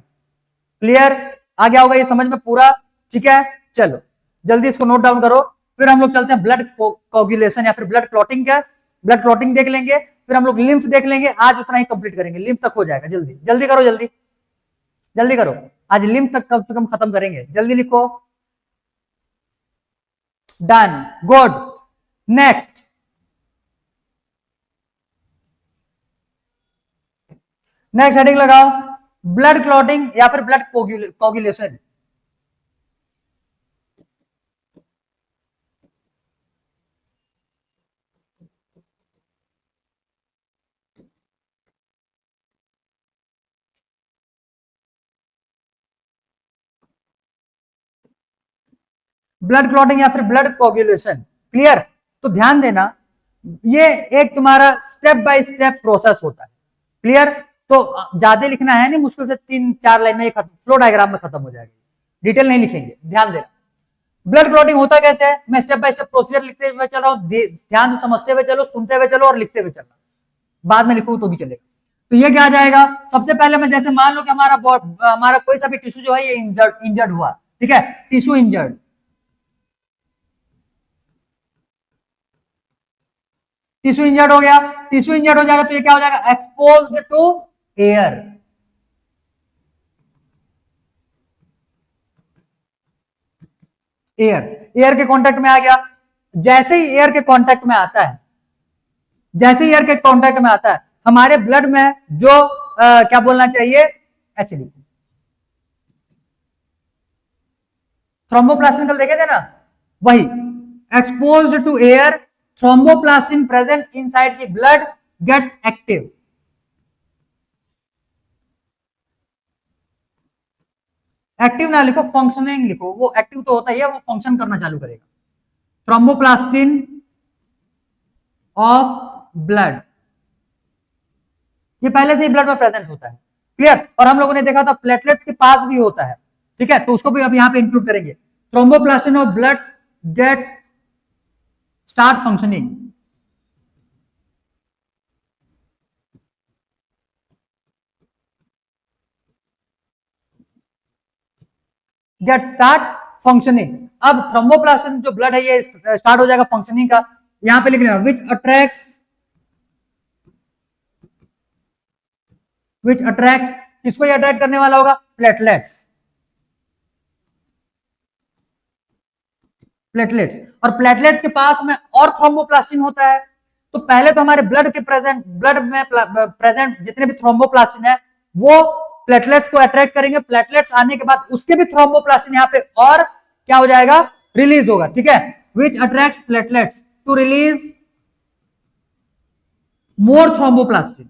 क्लियर? आ गया होगा ये समझ में पूरा? ठीक है, चलो जल्दी इसको नोट डाउन करो। फिर हम लोग चलते हैं ब्लड कोगुलेशन या फिर ब्लड क्लॉटिंग का। ब्लड क्लॉटिंग देख लेंगे, फिर हम लोग लिम्फ देख लेंगे। आज उतना ही कंप्लीट करेंगे, लिम्फ तक हो जाएगा। जल्दी जल्दी करो, जल्दी जल्दी करो, आज लिम्फ तक कम से कम खत्म करेंगे। जल्दी लिखो। Done, good. Next, next heading लगाओ, ब्लड क्लॉटिंग या फिर ब्लड कोगुलेशन। ब्लड क्लॉटिंग या फिर ब्लड कोगुलेशन। क्लियर? तो ध्यान देना, ये एक तुम्हारा स्टेप बाय स्टेप प्रोसेस होता है। क्लियर? तो ज्यादा लिखना है नहीं, मुश्किल से 3-4 लाइन में फ्लो डायग्राम में खत्म हो जाएगी, डिटेल नहीं लिखेंगे। ध्यान देना, ब्लड क्लॉटिंग होता कैसे है, मैं स्टेप बाय स्टेप प्रोसीजर लिखते हुए चल रहा हूं, ध्यान से समझते हुए चलो, सुनते हुए चलो और लिखते हुए चलना, बाद में लिखूं तो भी चलेगा। तो ये क्या आ जाएगा, सबसे पहले मैं जैसे मान लो कि हमारा कोई सा भी टिश्यू जो है ये इंजर्ड हुआ, ठीक है, टिश्यू इंजर्ड, टिश्यू इंजर्ड हो गया। टिश्यू इंजर्ड हो जाएगा तो ये क्या हो जाएगा, exposed to air. Air, air के कांटेक्ट में आ गया। जैसे ही एयर के कांटेक्ट में आता है, जैसे ही एयर के कांटेक्ट में आता है, हमारे ब्लड में जो क्या बोलना चाहिए, ऐसे लिखो, थ्रोम्बोप्लास्टिन कल देखे थे ना, वही exposed to air, thromboplastin present inside the blood gets active. Active ना लिखो, फंक्शनिंग लिखो, वो एक्टिव तो होता ही है, वो फंक्शन करना चालू करेगा। थ्रोम्बोप्लास्टिन ऑफ ब्लड, ये पहले से ही ब्लड में प्रेजेंट होता है। क्लियर? और हम लोगों ने देखा था प्लेटलेट्स के पास भी होता है, ठीक है, तो उसको भी अब यहां पे इंक्लूड करेंगे। Thromboplastin of blood get start functioning, get start functioning. अब थ्रोम्बोप्लास्टिन जो ब्लड है ये स्टार्ट हो जाएगा फंक्शनिंग का। यहां पे लिख लेना, विच अट्रैक्ट्स, किसको ये अट्रैक्ट करने वाला होगा, प्लेटलेट्स। प्लेटलेट्स, और प्लेटलेट्स के पास में और थ्रोम्बोप्लास्टिन होता है। तो पहले तो हमारे ब्लड में प्रेजेंट जितने भी थ्रोम्बोप्लास्टिन है वो प्लेटलेट्स को अट्रैक्ट करेंगे। प्लेटलेट्स आने के बाद उसके भी थ्रोम्बोप्लास्टिन यहाँ पे और क्या हो जाएगा, रिलीज होगा, ठीक है, which attract platelets to release more thromboplastin.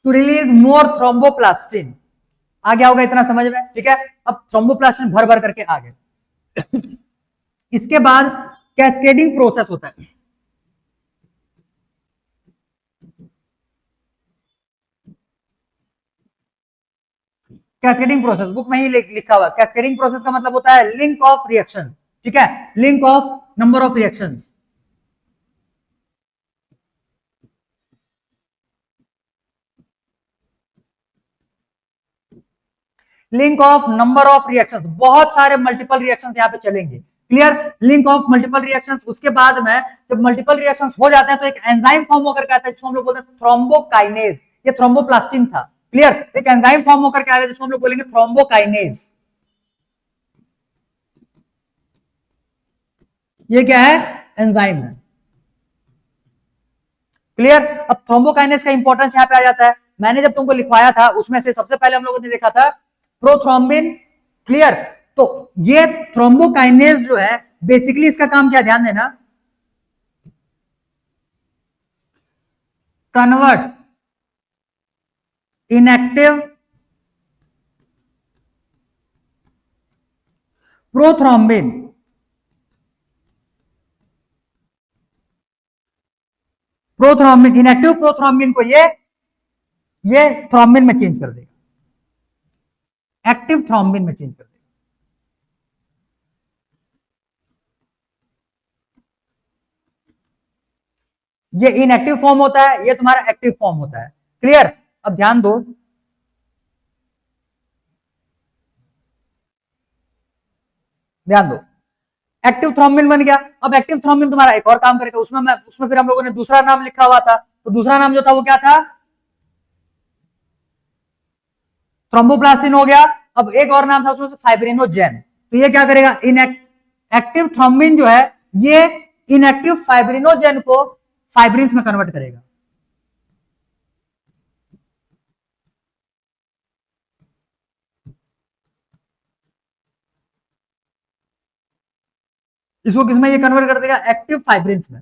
To release more thromboplastin. आ गया होगा इतना समझ में, ठीक है। अब थ्रोम्बोप्लास्टिन भर भर करके आ गए। इसके बाद कैस्केडिंग प्रोसेस होता है। कैस्केडिंग प्रोसेस बुक में ही लिखा हुआ। कैस्केडिंग प्रोसेस का मतलब होता है लिंक ऑफ रिएक्शन, ठीक है, link of number of reactions. Link of number of reactions, बहुत सारे मल्टीपल रिएक्शंस यहाँ पे चलेंगे, clear. Link of multiple reactions, उसके बाद में जब मल्टीपल रिएक्शंस हो जाते हैं तो एक एंजाइम फॉर्म होकर के आता है जिसको हम लोग बोलते हैं थ्रोम्बोकाइनेज। ये थ्रोम्बोप्लास्टिन था, क्लियर। एक एंजाइम फॉर्म होकर के आ रहा है जिसको हम लोग बोलेंगे थ्रोम्बोकाइनेज। ये क्या है, एंजाइम है, क्लियर। अब थ्रोम्बोकाइनेज का इंपॉर्टेंस यहाँ पे आ जाता है। मैंने जब तुमको लिखवाया था उसमें से सबसे पहले हम लोगों ने देखा था प्रोथ्रोम्बिन, क्लियर। तो ये थ्रोम्बोकाइनेज जो है बेसिकली इसका काम क्या, ध्यान देना, convert inactive prothrombin inactive prothrombin को ये थ्रोम्बिन में चेंज कर देगा, एक्टिव थ्रोम्बिन में चेंज कर देगा। ये इनएक्टिव फॉर्म होता है, ये तुम्हारा एक्टिव फॉर्म होता है, क्लियर। अब ध्यान दो, ध्यान दो, एक्टिव थ्रोम्बिन बन गया। अब एक्टिव थ्रोम्बिन तुम्हारा एक और काम करेगा, उसमें फिर हम लोगों ने दूसरा नाम लिखा हुआ था। तो दूसरा नाम जो था वो क्या था, थ्रोम्बोप्लास्टिन हो गया। अब एक और नाम था उसमें से फाइब्रिनोजेन। तो ये क्या करेगा, एक्टिव थ्रोम्बिन जो है ये इनएक्टिव फाइब्रिनोजेन को फाइब्रिन्स में कन्वर्ट करेगा। इसको किसमें ये कन्वर्ट कर देगा, एक्टिव फाइब्रिन्स में,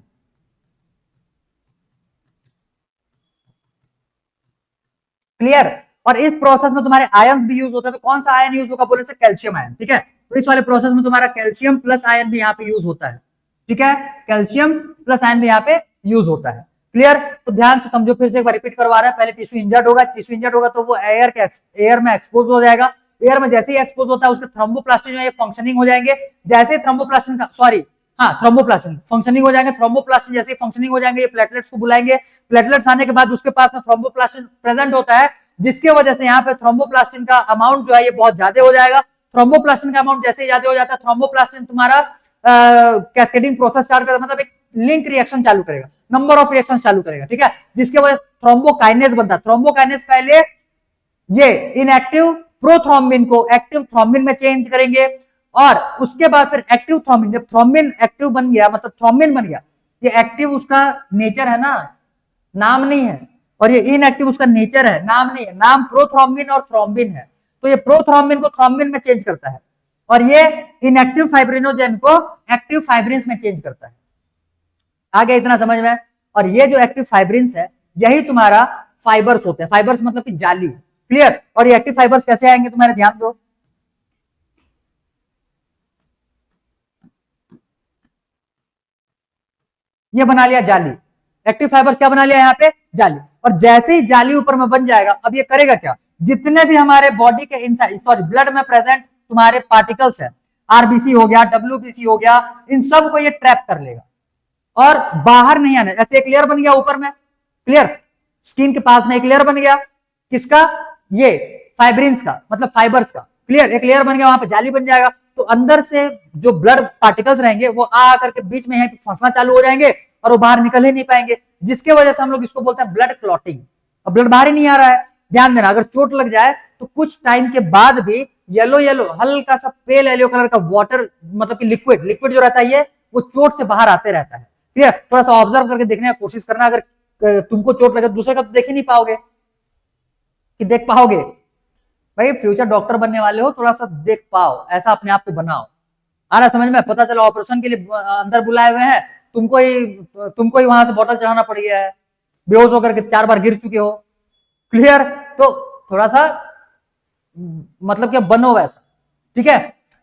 क्लियर। और इस प्रोसेस में तुम्हारे आयन भी यूज होता है। तो कौन सा आयन यूज होगा, बोले से कैल्शियम आयन, ठीक है। तो इस वाले प्रोसेस में तुम्हारा कैल्शियम प्लस आयन भी यहाँ पे यूज होता है, ठीक है, कैल्शियम प्लस आयन भी यहाँ पे यूज होता है, क्लियर। तो ध्यान से समझो, फिर से एक बार रिपीट करवा रहा है। पहले टिश्यू इंजर्ड होगा, टिश्यू इंजर्ड होगा तो वो एयर में एक्सपोज हो जाएगा। एयर में जैसे ही एक्सपोज होता है उसके थ्रोम्बोप्लास्टिन जो है फंक्शनिंग हो जाएंगे। जैसे थ्रोम्बोप्लास्टिन का, सॉरी, हाँ, थ्रोम्बोप्लास्टिन फंक्शनिंग हो जाएंगे। थ्रोम्बोप्लास्टिन जैसे ही फंक्शनिंग हो जाएंगे ये प्लेटलेट्स को बुलाएंगे। प्लेटलेट्स आने के बाद उसके पास में थ्रोम्बोप्लास्टिन प्रेजेंट होता है, जिसके वजह से यहाँ पे थ्रोम्बोप्लास्टिन का अमाउंट जो है ये बहुत ज्यादा हो जाएगा। थ्रोम्बोप्लास्टिन का अमाउंट जैसे ही ज्यादा हो जाता है थ्रोम्बोप्लास्टिन तुम्हारा कैस्केडिंग प्रोसेस स्टार्ट करता है, मतलब एक लिंक रिएक्शन चालू करेगा, नंबर ऑफ रिएक्शन चालू करेगा, ठीक है, जिसके वजह से थ्रोम्बोकाइनेज बनता है। थ्रोम्बोकाइनेज पहले ये इनएक्टिव प्रोथ्रोम्बिन को एक्टिव थ्रोम्बिन में चेंज करेंगे और उसके बाद फिर एक्टिव थ्रोम्बिन, जब थ्रोम्बिन एक्टिव बन गया मतलब थ्रोम्बिन बन गया, ये एक्टिव उसका नेचर है ना, नाम नहीं है, और ये इनएक्टिव उसका नेचर है, नाम नहीं है। नाम प्रोथ्रोम्बिन और थ्रोम्बिन है। तो ये प्रोथ्रोम्बिन को थ्रोम्बिन में चेंज करता है और ये इनएक्टिव फाइब्रिनोजेन को एक्टिव फाइब्रिन्स में चेंज करता है। आगे इतना समझ में। और ये जो एक्टिव फाइब्रिन्स है यही तुम्हारा फाइबर्स होते हैं। फाइबर्स मतलब कि जाली, क्लियर। और ये एक्टिव फाइबर्स कैसे आएंगे तुम्हारे, ध्यान दो, ये बना लिया जाली। एक्टिव फाइबर्स क्या बना लिया यहाँ पे, जाली। और जैसे ही जाली ऊपर में बन जाएगा, अब ये करेगा क्या, जितने भी हमारे बॉडी के इनसाइड, सॉरी, ब्लड में प्रेजेंट तुम्हारे पार्टिकल्स है, आरबीसी हो गया, डब्ल्यूबीसी हो गया, इन सब को ये ट्रैप कर लेगा और बाहर नहीं आने। ऐसे एक लेयर बन गया ऊपर में, क्लियर, स्किन के पास में एक लेयर बन गया, किसका, ये फाइब्रिन्स का, मतलब फाइबर्स का, क्लियर। एक लेयर बन गया, वहां पे जाली बन जाएगा। तो अंदर से जो ब्लड पार्टिकल्स रहेंगे वो आ करके बीच में फंसना चालू हो जाएंगे और वो बाहर निकल ही नहीं पाएंगे। जिसके वजह से हम लोग इसको बोलते हैं ब्लड क्लॉटिंग। अब ब्लड बाहर ही नहीं आ रहा है। ध्यान देना, अगर चोट लग जाए तो कुछ टाइम के बाद भी येलो येलो हल्का सा पेल येलो कलर का वाटर, मतलब कि लिक्विड लिक्विड जो रहता है ये वो चोट से बाहर आते रहता है। ठीक है, थोड़ा सा ऑब्जर्व करके देखने की कोशिश करना। अगर तुमको चोट लगे दूसरे का तो देख ही नहीं पाओगे कि देख पाओगे। भाई फ्यूचर डॉक्टर बनने वाले हो, थोड़ा सा देख पाओ, ऐसा अपने आप को बनाओ। आ रहा समझ में? पता चला ऑपरेशन के लिए अंदर बुलाए हुए हैं, तुमको ही वहां से बोतल चढ़ाना पड़ गया है, बेहोश होकर के 4 बार गिर चुके हो। क्लियर? तो थोड़ा सा मतलब क्या बनो वैसा। ठीक है,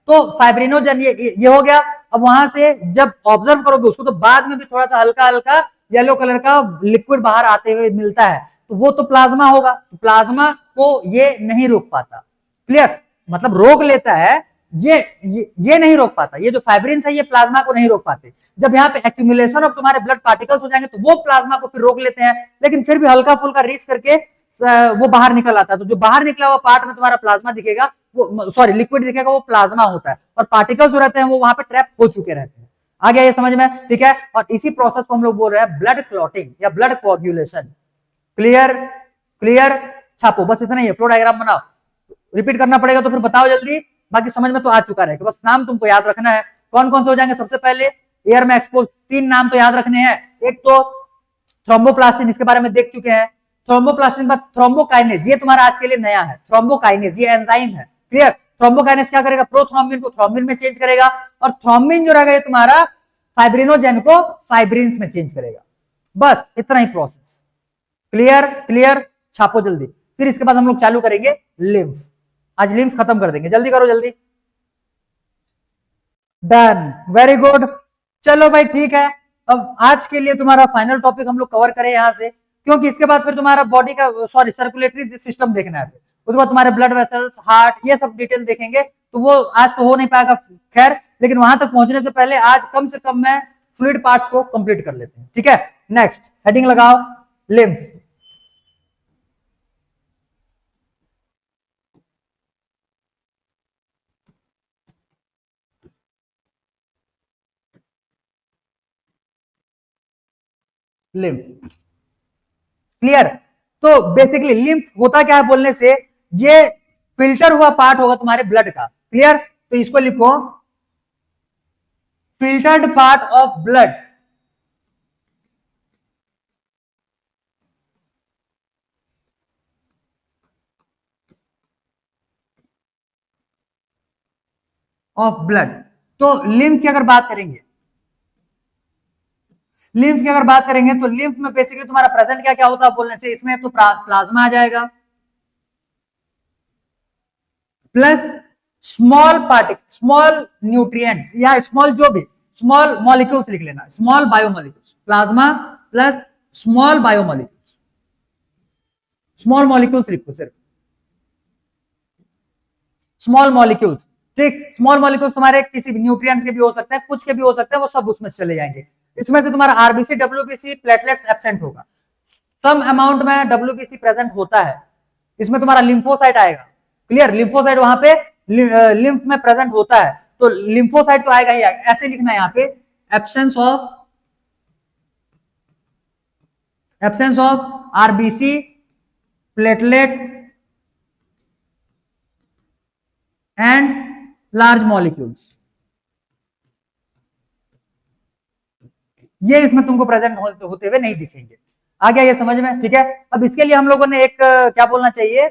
तो फाइब्रिनोजन ये हो गया। अब वहां से जब ऑब्जर्व करोगे उसको तो बाद में भी थोड़ा सा हल्का हल्का येलो कलर का लिक्विड बाहर आते हुए मिलता है, तो वो तो प्लाज्मा होगा। प्लाज्मा को ये नहीं रोक पाता। क्लियर? मतलब रोक लेता है, ये नहीं रोक पाता। ये जो फाइब्रिन है ये प्लाज्मा को नहीं रोक पाते। जब यहाँ पे एक्यूमुलेशन ऑफ तुम्हारे ब्लड पार्टिकल्स हो जाएंगे तो वो प्लाज्मा को फिर रोक लेते हैं, लेकिन फिर भी हल्का फुल्का रीच करके वो बाहर निकल आता है। तो जो बाहर निकला हुआ पार्ट में तुम्हारा प्लाज्मा दिखेगा, वो सॉरी लिक्विड दिखेगा, वो प्लाज्मा होता है। और पार्टिकल्स जो रहते हैं वो वहां पे ट्रैप हो चुके रहते हैं। आ गया ये समझ में? ठीक है, और इसी प्रोसेस को हम लोग बोल रहे हैं ब्लड क्लॉटिंग या ब्लड कोआगुलेशन। क्लियर? क्लियर? छापो, बस इतना ही है। फ्लो डायग्राम बनाओ, रिपीट करना पड़ेगा तो फिर बताओ जल्दी, बाकी समझ में तो आ चुका रहेगा। बस नाम तुमको याद रखना है। कौन कौन से हो जाएंगे? सबसे पहले एयर में एक्सपोज, 3 नाम तो याद रखने हैं। एक तो थ्रोम्बोप्लास्टिन, इसके बारे में देख चुके हैं। थ्रोम्बोप्लास्टिन के बाद थ्रोम्बोकाइनेज, ये तुम्हारा आज के लिए नया है। थ्रोम्बोकाइनेज ये एंजाइम है। क्लियर? थ्रोम्बोकाइनेज क्या करेगा? प्रोथ्रोम्बिन को थ्रोम्बिन में चेंज करेगा, और थ्रोम्बिन जो रहेगा ये तुम्हारा फाइब्रिनोजेन को फाइब्रिन्स में चेंज करेगा। बस इतना ही प्रोसेस। क्लियर? क्लियर? छापो जल्दी। फिर इसके बाद हम लोग चालू करेंगे लिम्फ। आज लिम्फ खत्म कर देंगे, जल्दी करो जल्दी। Done, very good. चलो भाई ठीक है, अब आज के लिए तुम्हारा फाइनल टॉपिक हम लोग कवर करें यहां से, क्योंकि इसके बाद फिर तुम्हारा बॉडी का सॉरी सर्कुलेटरी सिस्टम देखना है। उसके बाद तुम्हारे ब्लड वेसल्स, हार्ट, ये सब डिटेल देखेंगे। तो वो आज तो हो नहीं पाएगा खैर, लेकिन वहां तक पहुंचने से पहले आज कम से कम मैं फ्लूइड पार्ट्स को कंप्लीट कर लेते हैं। ठीक है, नेक्स्ट हेडिंग लगाओ, लिम्फ। Lymph, clear? तो बेसिकली लिम्फ होता क्या है बोलने से, ये फिल्टर हुआ पार्ट होगा तुम्हारे ब्लड का। क्लियर? तो इसको लिखो, filtered part of blood. Of blood. तो लिम्फ की अगर बात करेंगे, लिम्फ की अगर बात करेंगे तो लिम्फ में बेसिकली तुम्हारा प्रेजेंट क्या क्या होता है बोलने से, इसमें तो प्लाज्मा आ जाएगा, plus small particle, small nutrients या स्मॉल जो भी स्मॉल मॉलिक्यूल्स लिख लेना, small biomolecules. Plasma plus small biomolecules, small molecules लिखो सिर्फ, स्मॉल मॉलिक्यूल्स। ठीक, स्मॉल मॉलिक्यूल्स तुम्हारे किसी भी न्यूट्रिएंट्स के भी हो सकते हैं, कुछ के भी हो सकते हैं, वो सब उसमें चले जाएंगे। इसमें से तुम्हारा आरबीसी, डब्ल्यूबीसी, प्लेटलेट्स एब्सेंट होगा। सम अमाउंट में डब्ल्यूबीसी प्रेजेंट होता है। इसमें तुम्हारा लिम्फोसाइट आएगा। क्लियर? लिम्फोसाइट वहां पे लिम्फ में प्रेजेंट होता है, तो लिम्फोसाइट तो आएगा ही आएगा। ऐसे लिखना है यहाँ पे, absence of RBC, platelets and large molecules, ये इसमें तुमको प्रेजेंट होते हुए नहीं दिखेंगे। आ गया ये समझ में? ठीक है, अब इसके लिए हम लोगों ने एक क्या बोलना चाहिए,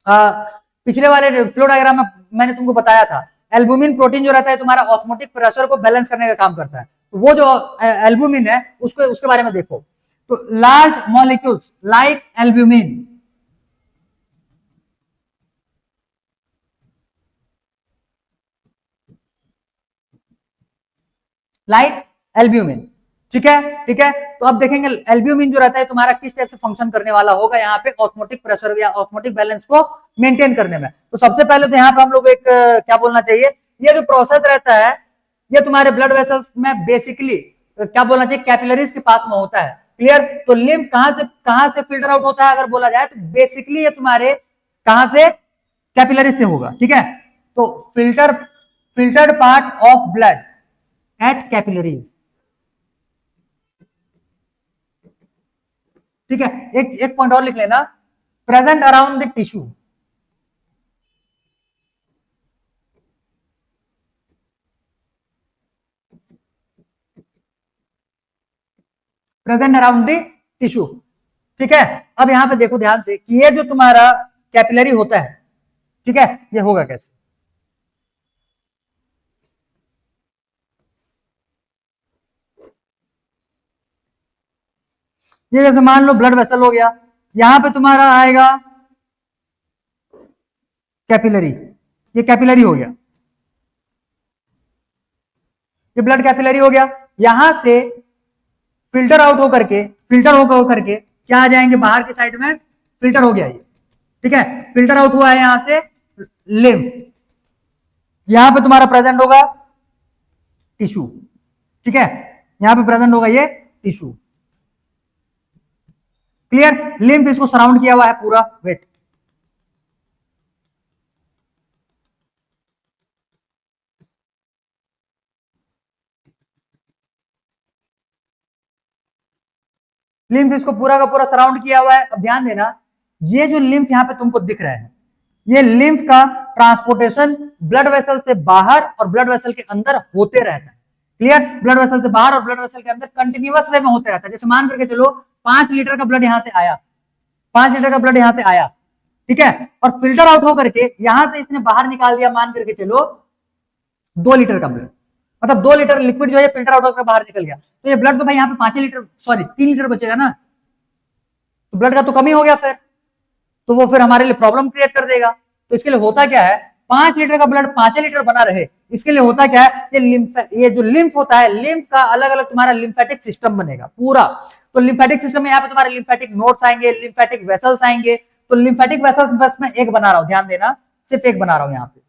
पिछले वाले फ्लो डायग्राम में मैंने तुमको बताया था, एल्बुमिन प्रोटीन जो रहता है तुम्हारा ऑस्मोटिक प्रेशर को बैलेंस करने का काम करता है। तो वो जो एल्बुमिन है उसको उसके बारे में देखो। तो large molecules like albumin, like albumin. ठीक है, ठीक है। तो अब देखेंगे एल्ब्यूमिन जो रहता है तुम्हारा किस टाइप से फंक्शन करने वाला होगा यहाँ पे ऑस्मोटिक प्रेशर या ऑस्मोटिक बैलेंस को मेंटेन करने में। तो सबसे पहले तो यहाँ पे हम लोग एक क्या बोलना चाहिए, ये जो प्रोसेस रहता है ये तुम्हारे ब्लड वेसल्स में बेसिकली क्या बोलना चाहिए, कैपिलरीज के पास में होता है। क्लियर? तो लिम्फ कहां से फिल्टर आउट होता है अगर बोला जाए तो बेसिकली ये तुम्हारे कहां से, कैपिलरीज से होगा। ठीक है, तो filtered part of blood at capillaries. ठीक है, एक एक पॉइंट और लिख लेना, present around the tissue, present around the tissue. ठीक है, अब यहां पे देखो ध्यान से कि ये जो तुम्हारा कैपिलरी होता है, ठीक है, ये होगा कैसे। ये जैसे मान लो ब्लड वेसल हो गया, यहां पे तुम्हारा आएगा कैपिलरी, ये कैपिलरी हो गया, ये ब्लड कैपिलरी हो गया। यहां से फिल्टर आउट होकर के, फिल्टर होकर के क्या आ जाएंगे बाहर की साइड में, फिल्टर हो गया ये, ठीक है, फिल्टर आउट हुआ है यहां से लिम्फ, यहां पे तुम्हारा प्रेजेंट होगा टिश्यू, ठीक है, यहां पे प्रेजेंट होगा ये टिश्यू। क्लियर, लिम्फ इसको सराउंड किया हुआ है पूरा, वेट, लिम्फ इसको पूरा का पूरा सराउंड किया हुआ है। अब ध्यान देना, ये जो लिम्फ यहां पे तुमको दिख रहा है, ये लिम्फ का ट्रांसपोर्टेशन ब्लड वेसल से बाहर और ब्लड वेसल के अंदर होते रहता है। क्लियर, ब्लड वेसल से बाहर और ब्लड वेसल के अंदर कंटिन्यूअस वे में होते रहता है। जैसे मान करके चलो 5 लीटर का ब्लड यहां से आया, 5 लीटर का ब्लड यहां से आया, ठीक है, और फिल्टर आउट होकर के यहां से इसने बाहर निकाल दिया, मान करके चलो 2 लीटर का ब्लड, मतलब 2 लीटर लिक्विड जो है फिल्टर आउट होकर बाहर निकल गया, तो ये ब्लड तो भाई यहाँ पे 5 लीटर, सॉरी 3 लीटर बचेगा ना, तो ब्लड का तो कमी हो गया फिर, तो वो फिर हमारे लिए प्रॉब्लम क्रिएट कर देगा। तो इसके लिए होता क्या है, 5 लीटर का ब्लड 5 लीटर बना रहे, इसके लिए होता क्या है, ये जो लिम्फ होता है, लिम्फ का अलग अलग तुम्हारा लिम्फेटिक सिस्टम बनेगा पूरा। तो लिम्फेटिक सिस्टम में यहाँ पे तुम्हारे लिम्फेटिक नोड्स आएंगे, लिम्फेटिक वेसल्स आएंगे। तो लिम्फेटिक वेसल्स बस मैं एक बना रहा हूं, ध्यान देना, सिर्फ एक बना रहा हूं यहाँ पे।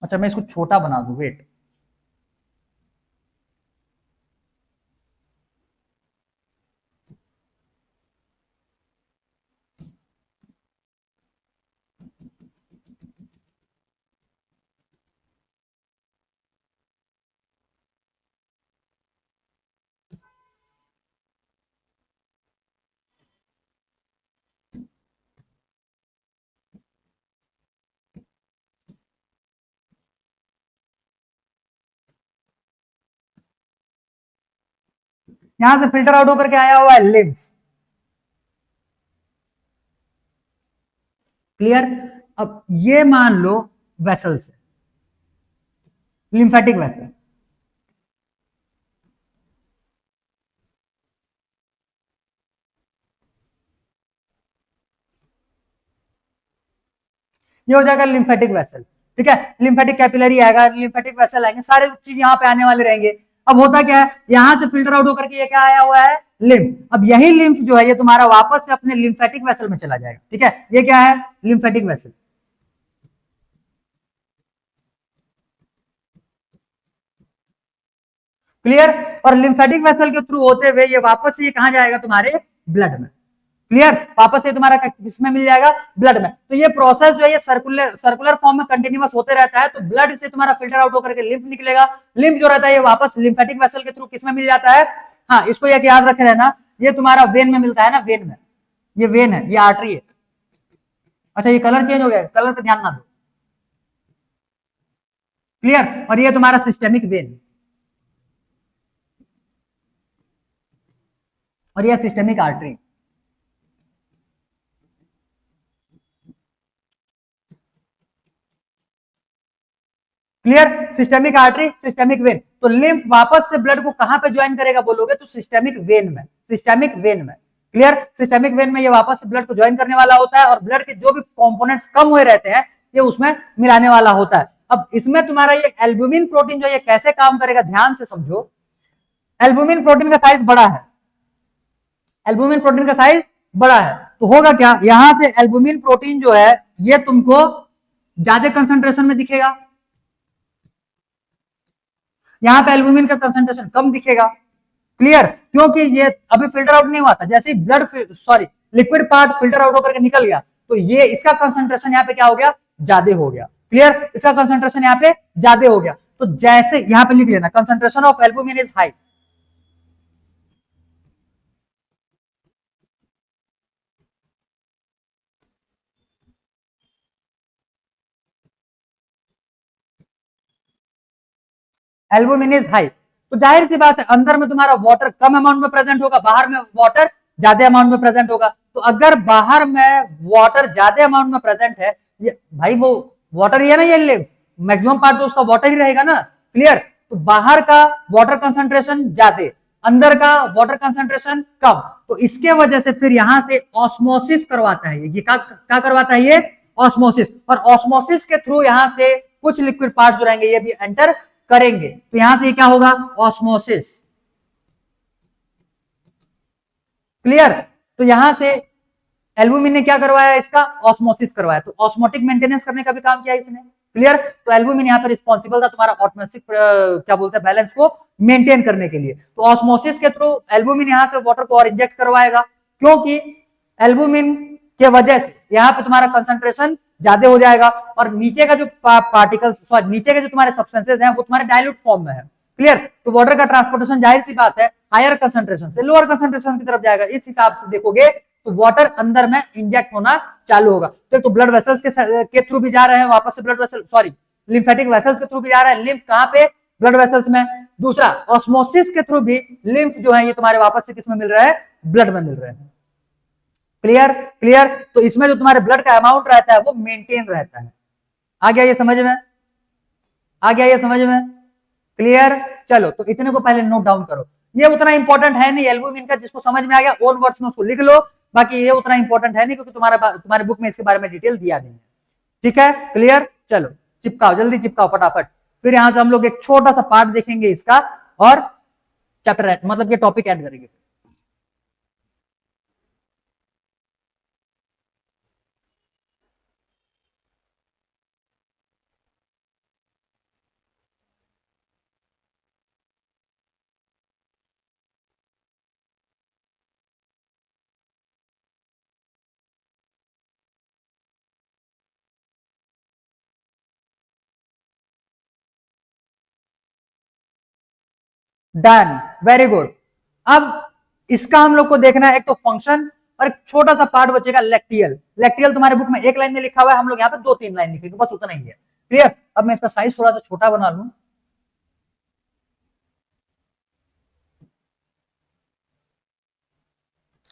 अच्छा मैं इसको छोटा बना दूं, वेट, यहां से फिल्टर आउट होकर के आया हुआ है लिम्फ। क्लियर, अब ये मान लो वेसल से, लिम्फेटिक वेसल, ये हो जाएगा लिम्फेटिक वेसल, ठीक है, लिम्फेटिक कैपिलरी आएगा, लिम्फेटिक वेसल आएंगे, सारे चीज यहाँ पे आने वाले रहेंगे। अब होता क्या है, यहां से फिल्टर आउट होकर के ये क्या आया हुआ है, लिम्फ। अब यही लिम्फ जो है ये तुम्हारा वापस से अपने लिम्फेटिक वेसल में चला जाएगा, ठीक है, ये क्या है, लिम्फेटिक वेसल। क्लियर, और लिम्फेटिक वेसल के थ्रू होते हुए ये वापस से ये कहां जाएगा, तुम्हारे ब्लड में। क्लियर, वापस से तुम्हारा किसमें मिल जाएगा, ब्लड में। तो ये प्रोसेस जो है ये सर्कुलर फॉर्म में कंटिन्यूअस होते रहता है। तो ब्लड से तुम्हारा फिल्टर आउट होकर के लिम्फ निकलेगा, लिम्फ जो रहता है ये वापस लिम्फेटिक वेसल के थ्रू किसमें मिल जाता है, हाँ इसको एक याद रखे रहना, ये तुम्हारा वेन में मिलता है ना, वेन में, ये वेन है, ये आर्टरी है। अच्छा ये कलर चेंज हो गया, कलर पे ध्यान ना दो। क्लियर, और ये तुम्हारा सिस्टेमिक वेन, और ये systemic artery. Clear, systemic artery, systemic when. तो लिम्फ वापस से ब्लड को कहां पे ज्वाइन करेगा बोलोगे, तो सिस्टेमिक वेन में, सिस्टेमिक वेन में। क्लियर, सिस्टेमिक वेन में ये वापस से ब्लड को ज्वाइन करने वाला होता है, और ब्लड के जो भी कंपोनेंट्स कम हुए रहते हैं ये उसमें मिलाने वाला होता है। अब इसमें तुम्हारा ये एल्बुमिन प्रोटीन जो ये कैसे काम करेगा, ध्यान से समझो। एल्बुमिन प्रोटीन का साइज बड़ा है, एल्बुमिन प्रोटीन का साइज बड़ा है, तो होगा क्या, यहां से एल्बुमिन प्रोटीन जो है ये तुमको ज्यादा कंसंट्रेशन में दिखेगा, यहां पे एल्बुमिन का कंसंट्रेशन कम दिखेगा। क्लियर, क्योंकि ये अभी फिल्टर आउट नहीं हुआ था, जैसे ही blood sorry liquid part filter out होकर के निकल गया, तो ये इसका कंसंट्रेशन यहाँ पे क्या हो गया, ज्यादा हो गया। क्लियर, इसका कंसंट्रेशन यहाँ पे ज्यादा हो गया। तो जैसे यहाँ पे लिख लेना concentration of albumin is high, albumin is high. तो जाहिर सी बात है अंदर में तुम्हारा वाटर कम अमाउंट में प्रेजेंट होगा, बाहर में वाटर ज्यादा अमाउंट में प्रेजेंट होगा। तो अगर बाहर में वाटर ज्यादा अमाउंट में प्रेजेंट है, ये भाई वो वाटर ही है ना, ये मैक्सिमम पार्ट तो उसका वाटर ही रहेगा ना, क्लियर। तो बाहर का वाटर कंसंट्रेशन ज्यादा, अंदर का वाटर कंसंट्रेशन कम, तो इसके वजह से फिर यहां से ऑस्मोसिस करवाता है। ये क्या करवाता है, ये ऑस्मोसिस। और ऑस्मोसिस के थ्रू यहां से कुछ लिक्विड पार्ट जो रहेंगे ये भी एंटर करेंगे। तो यहां से क्या होगा, ऑस्मोसिस, क्लियर। तो यहां से एल्बुमिन ने क्या करवाया, इसका ऑस्मोसिस करवाया। तो ऑस्मोटिक मेंटेनेंस करने का भी काम किया इसने, क्लियर। तो एल्बुमिन यहाँ पर रिस्पॉन्सिबल था तुम्हारा ऑस्मोटिक क्या बोलते हैं बैलेंस को मेंटेन करने के लिए। तो ऑस्मोसिस के थ्रू एल्बुमिन यहाँ से वाटर को और इंजेक्ट करवाएगा, क्योंकि एल्बुमिन के वजह से यहाँ पे तुम्हारा कंसंट्रेशन ज्यादा हो जाएगा और नीचे का जो पार्टिकल्स, सॉरी नीचे के जो तुम्हारे सब्सटेंसेस हैं वो तुम्हारे डाइल्यूट फॉर्म में है, क्लियर। तो वाटर का ट्रांसपोर्टेशन जाहिर सी बात है हायर कंसंट्रेशन से लोअर कंसंट्रेशन की तरफ जाएगा। इस हिसाब से देखोगे तो वाटर अंदर में इंजेक्ट होना चालू होगा। तो ब्लड वेसल्स के थ्रू भी जा रहे हैं, वापस से blood vessel sorry lymphatic vessels के थ्रू भी जा रहा है, लिम्फ कहां पे, ब्लड वेसल्स में। दूसरा ऑस्मोसिस के थ्रू भी लिम्फ जो है ये तुम्हारे वापस से किसमें मिल रहा है, ब्लड में मिल रहे हैं, क्लियर क्लियर। तो इसमें जो तुम्हारे ब्लड का अमाउंट रहता है वो मेंटेन रहता है। आ गया ये समझ में, आ गया ये समझ में, क्लियर। चलो तो इतने को पहले नोट डाउन करो, ये उतना इंपॉर्टेंट है नहीं एल्बुमिन का, जिसको समझ में आ गया ओन वर्ड्स में उसको लिख लो, बाकी ये उतना इंपॉर्टेंट है नहीं क्योंकि तुम्हारे बुक में इसके बारे में डिटेल दिया नहीं है, ठीक है, क्लियर। चलो चिपकाओ, जल्दी चिपकाओ फटाफट। फिर यहां से हम लोग एक छोटा सा पार्ट देखेंगे इसका और चैप्टर मतलब ये टॉपिक ऐड करेंगे। Done, very good. अब इसका हम लोग को देखना है एक तो फंक्शन और एक छोटा सा पार्ट बचेगा लैक्टियल। लैक्टियल तुम्हारे बुक में एक लाइन में लिखा हुआ है, हम लोग यहाँ पे 2-3 लाइन लिखेंगे, बस उतना ही है, क्लियर। अब मैं इसका साइज थोड़ा सा छोटा बना लूं,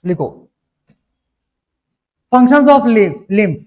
लिखो functions of lymph.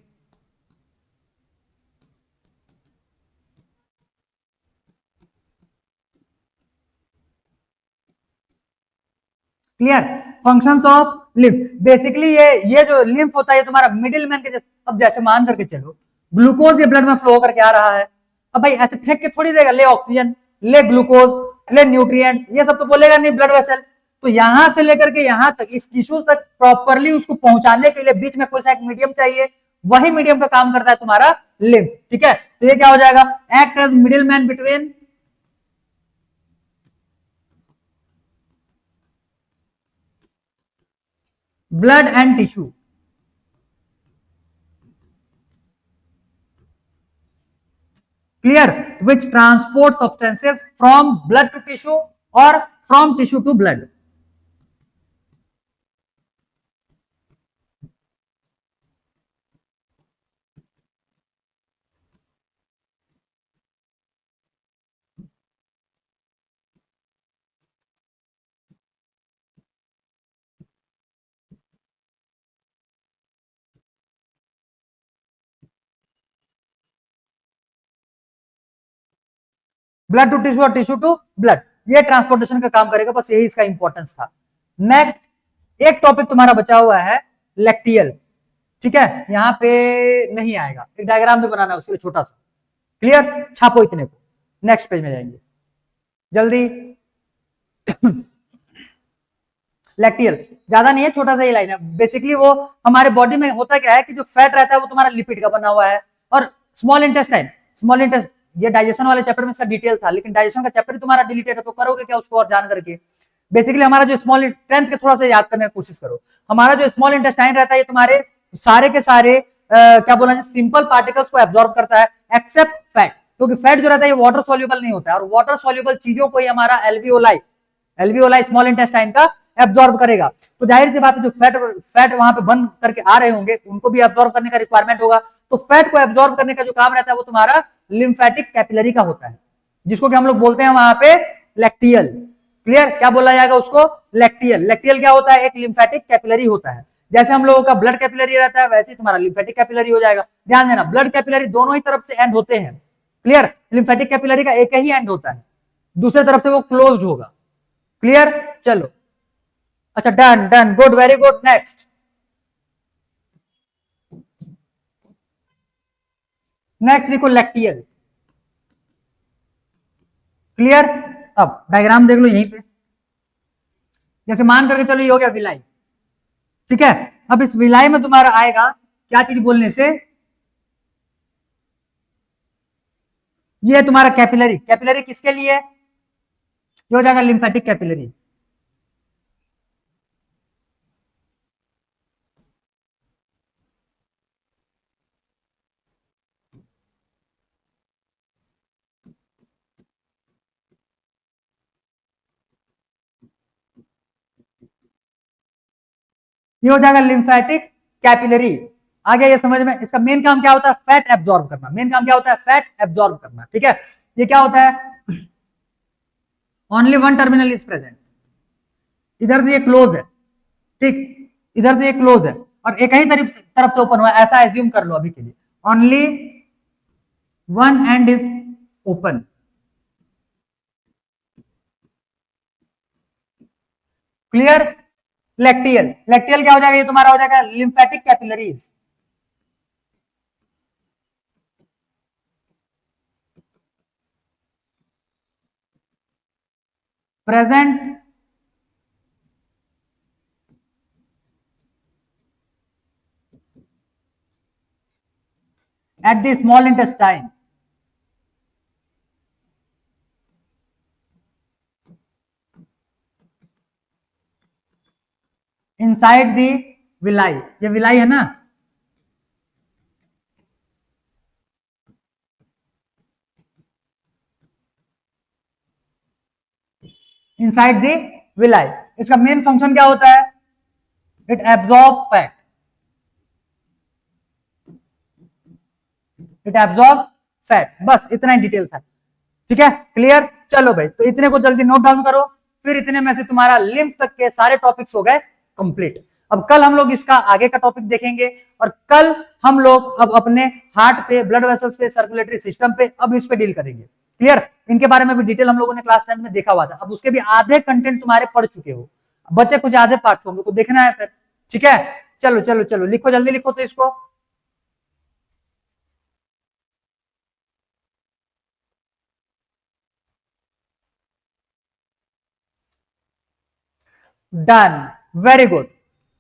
Clear, functions of lymph. Basically ये जो लिम्फ होता है ये तुम्हारा मिडिल मैन के जैसे। अब जैसे मान करके चलो ग्लूकोज ये ब्लड में फ्लो करके आ रहा है, अब भाई ऐसे फेंक के थोड़ी देगा, ले ऑक्सीजन, ले ग्लूकोज, ले न्यूट्रिएंट्स, ये सब तो बोलेगा नहीं ब्लड वेसल। तो यहां से लेकर के यहां तक इस टिश्यू तक प्रॉपरली उसको पहुंचाने के लिए बीच में कोई सा एक मीडियम चाहिए, वही मीडियम का काम करता है तुम्हारा लिम्फ, ठीक है। तो ये क्या हो जाएगा, act as middle man between blood and tissue, clear, which transport substances from blood to tissue or from tissue to blood. Blood to tissue और टिश्यू टू ब्लड, ये ट्रांसपोर्टेशन का काम करेगा, बस यही इसका इंपॉर्टेंस था। नेक्स्ट एक टॉपिक तुम्हारा बचा हुआ है लैक्टियल, ठीक है, यहां पे नहीं आएगा, एक डायग्राम भी बनाना है उसके लिए छोटा सा, क्लियर। छापो इतने को, नेक्स्ट पेज में जाएंगे जल्दी। लैक्टियल ज्यादा नहीं है, छोटा सा ही लाइन है। बेसिकली वो हमारे बॉडी में होता क्या है कि जो फैट रहता है वो तुम्हारा लिपिड का बना हुआ है, और स्मॉल इंटेस्टाइन, स्मॉल इंटेस्ट ये डाइजेशन वाले चैप्टर में इसका डिटेल था, लेकिन डाइजेशन का चैप्टर तुम्हारा डिलीटेड है, तो करोगे क्या उसको और जान करके। बेसिकली हमारा जो स्मॉल टेंथ के थोड़ा सा याद करने की कोशिश करो, हमारा जो स्मॉल इंटेस्टाइन रहता है ये तुम्हारे सारे के सारे क्या बोला जाए, सिंपल पार्टिकल्स को एब्जॉर्ब करता है एक्सेप्ट फैट, क्योंकि फैट जो रहता है ये वाटर सॉल्युबल नहीं होता है, और वाटर सॉल्युबल चीजों को ही हमारा एल्वियोलाई स्मॉल इंटेस्टाइन का एब्जॉर्ब करेगा। तो जाहिर सी बात है जो फैट वहां पे बंद करके आ रहे होंगे उनको भी एब्जॉर्ब करने का रिक्वायरमेंट होगा। तो फैट को एब्जॉर्ब करने का जो काम रहता है वो तुम्हारा लिम्फेटिक कैपिलरी का होता है, जिसको कि हम लोग बोलते हैं वहां पे लैक्टियल। क्लियर, क्या बोला जाएगा उसको, लैक्टियल। लैक्टियल क्या होता है, एक लिम्फेटिक कैपिलरी होता है। जैसे हम लोगों का ब्लड कैपिलरी रहता है वैसे ही तुम्हारा लिम्फेटिक कैपिलरी हो जाएगा। ध्यान देना, ब्लड कैपिलरी दोनों ही तरफ से एंड होते हैं। क्लियर, लिम्फेटिक कैपिलरी का एक ही एंड होता है, दूसरे तरफ से वो क्लोज्ड होगा। क्लियर, चलो अच्छा, done done, good, very good. Next लिखो लैक्टियल। क्लियर, अब डायग्राम देख लो यहीं पे। जैसे मान करके चलो ये हो गया विलाई, ठीक है। अब इस विलाई में तुम्हारा आएगा क्या चीज बोलने से, ये है तुम्हारा कैपिलरी। कैपिलरी किसके लिए, ये हो जाएगा लिम्फेटिक कैपिलरी। ये हो जाएगा लिम्फेटिक कैपिलरी। आ गया ये समझ में। इसका मेन काम क्या होता है, फैट एब्जॉर्ब करना। मेन काम क्या होता है, फैट एब्जॉर्ब करना, ठीक है। ये क्या होता है, only one terminal is present. इधर से ये क्लोज है, ठीक, इधर से ये क्लोज है और एक ही तरफ से ओपन हुआ, ऐसा एज्यूम कर लो अभी के लिए। Only one and is open. Clear, lacteal. Lacteal क्या हो जाएगा, ये तुम्हारा हो जाएगा lymphatic capillaries. Present at the small intestine, inside the villi। ये विलाई है ना, इनसाइड दी विलाई। इसका मेन फंक्शन क्या होता है, it absorb fat, it absorb fat. बस इतना ही डिटेल था, ठीक है। क्लियर, चलो भाई, तो इतने को जल्दी नोट डाउन करो। फिर इतने में से तुम्हारा लिम्फ तक के सारे टॉपिक्स हो गए कंप्लीट। अब कल हम लोग इसका आगे का टॉपिक देखेंगे, और कल हम लोग अब अपने हार्ट पे, ब्लड वेसल्स पे, सर्कुलेटरी सिस्टम पे, अब इस पे डील करेंगे। क्लियर, इनके बारे में भी डिटेल हम लोगों ने क्लास 10 में देखा हुआ था। अब उसके भी आधे कंटेंट तुम्हारे पढ़ चुके हो, बच्चे कुछ आधे पार्ट हम लोग को देखना है फिर, ठीक है। चलो चलो चलो, लिखो जल्दी लिखो तो इसको। Done, very good.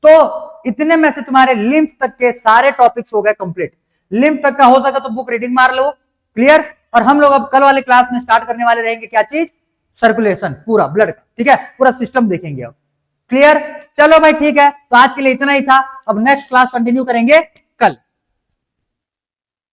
तो इतने में से तुम्हारे लिम्फ तक के सारे टॉपिक्स हो गए कंप्लीट। लिम्फ तक का हो सका तो बुक रीडिंग मार लो। क्लियर, और हम लोग अब कल वाले क्लास में स्टार्ट करने वाले रहेंगे क्या चीज, सर्कुलेशन, पूरा ब्लड का, ठीक है, पूरा सिस्टम देखेंगे अब। क्लियर, चलो भाई ठीक है, तो आज के लिए इतना ही था। अब नेक्स्ट क्लास कंटिन्यू करेंगे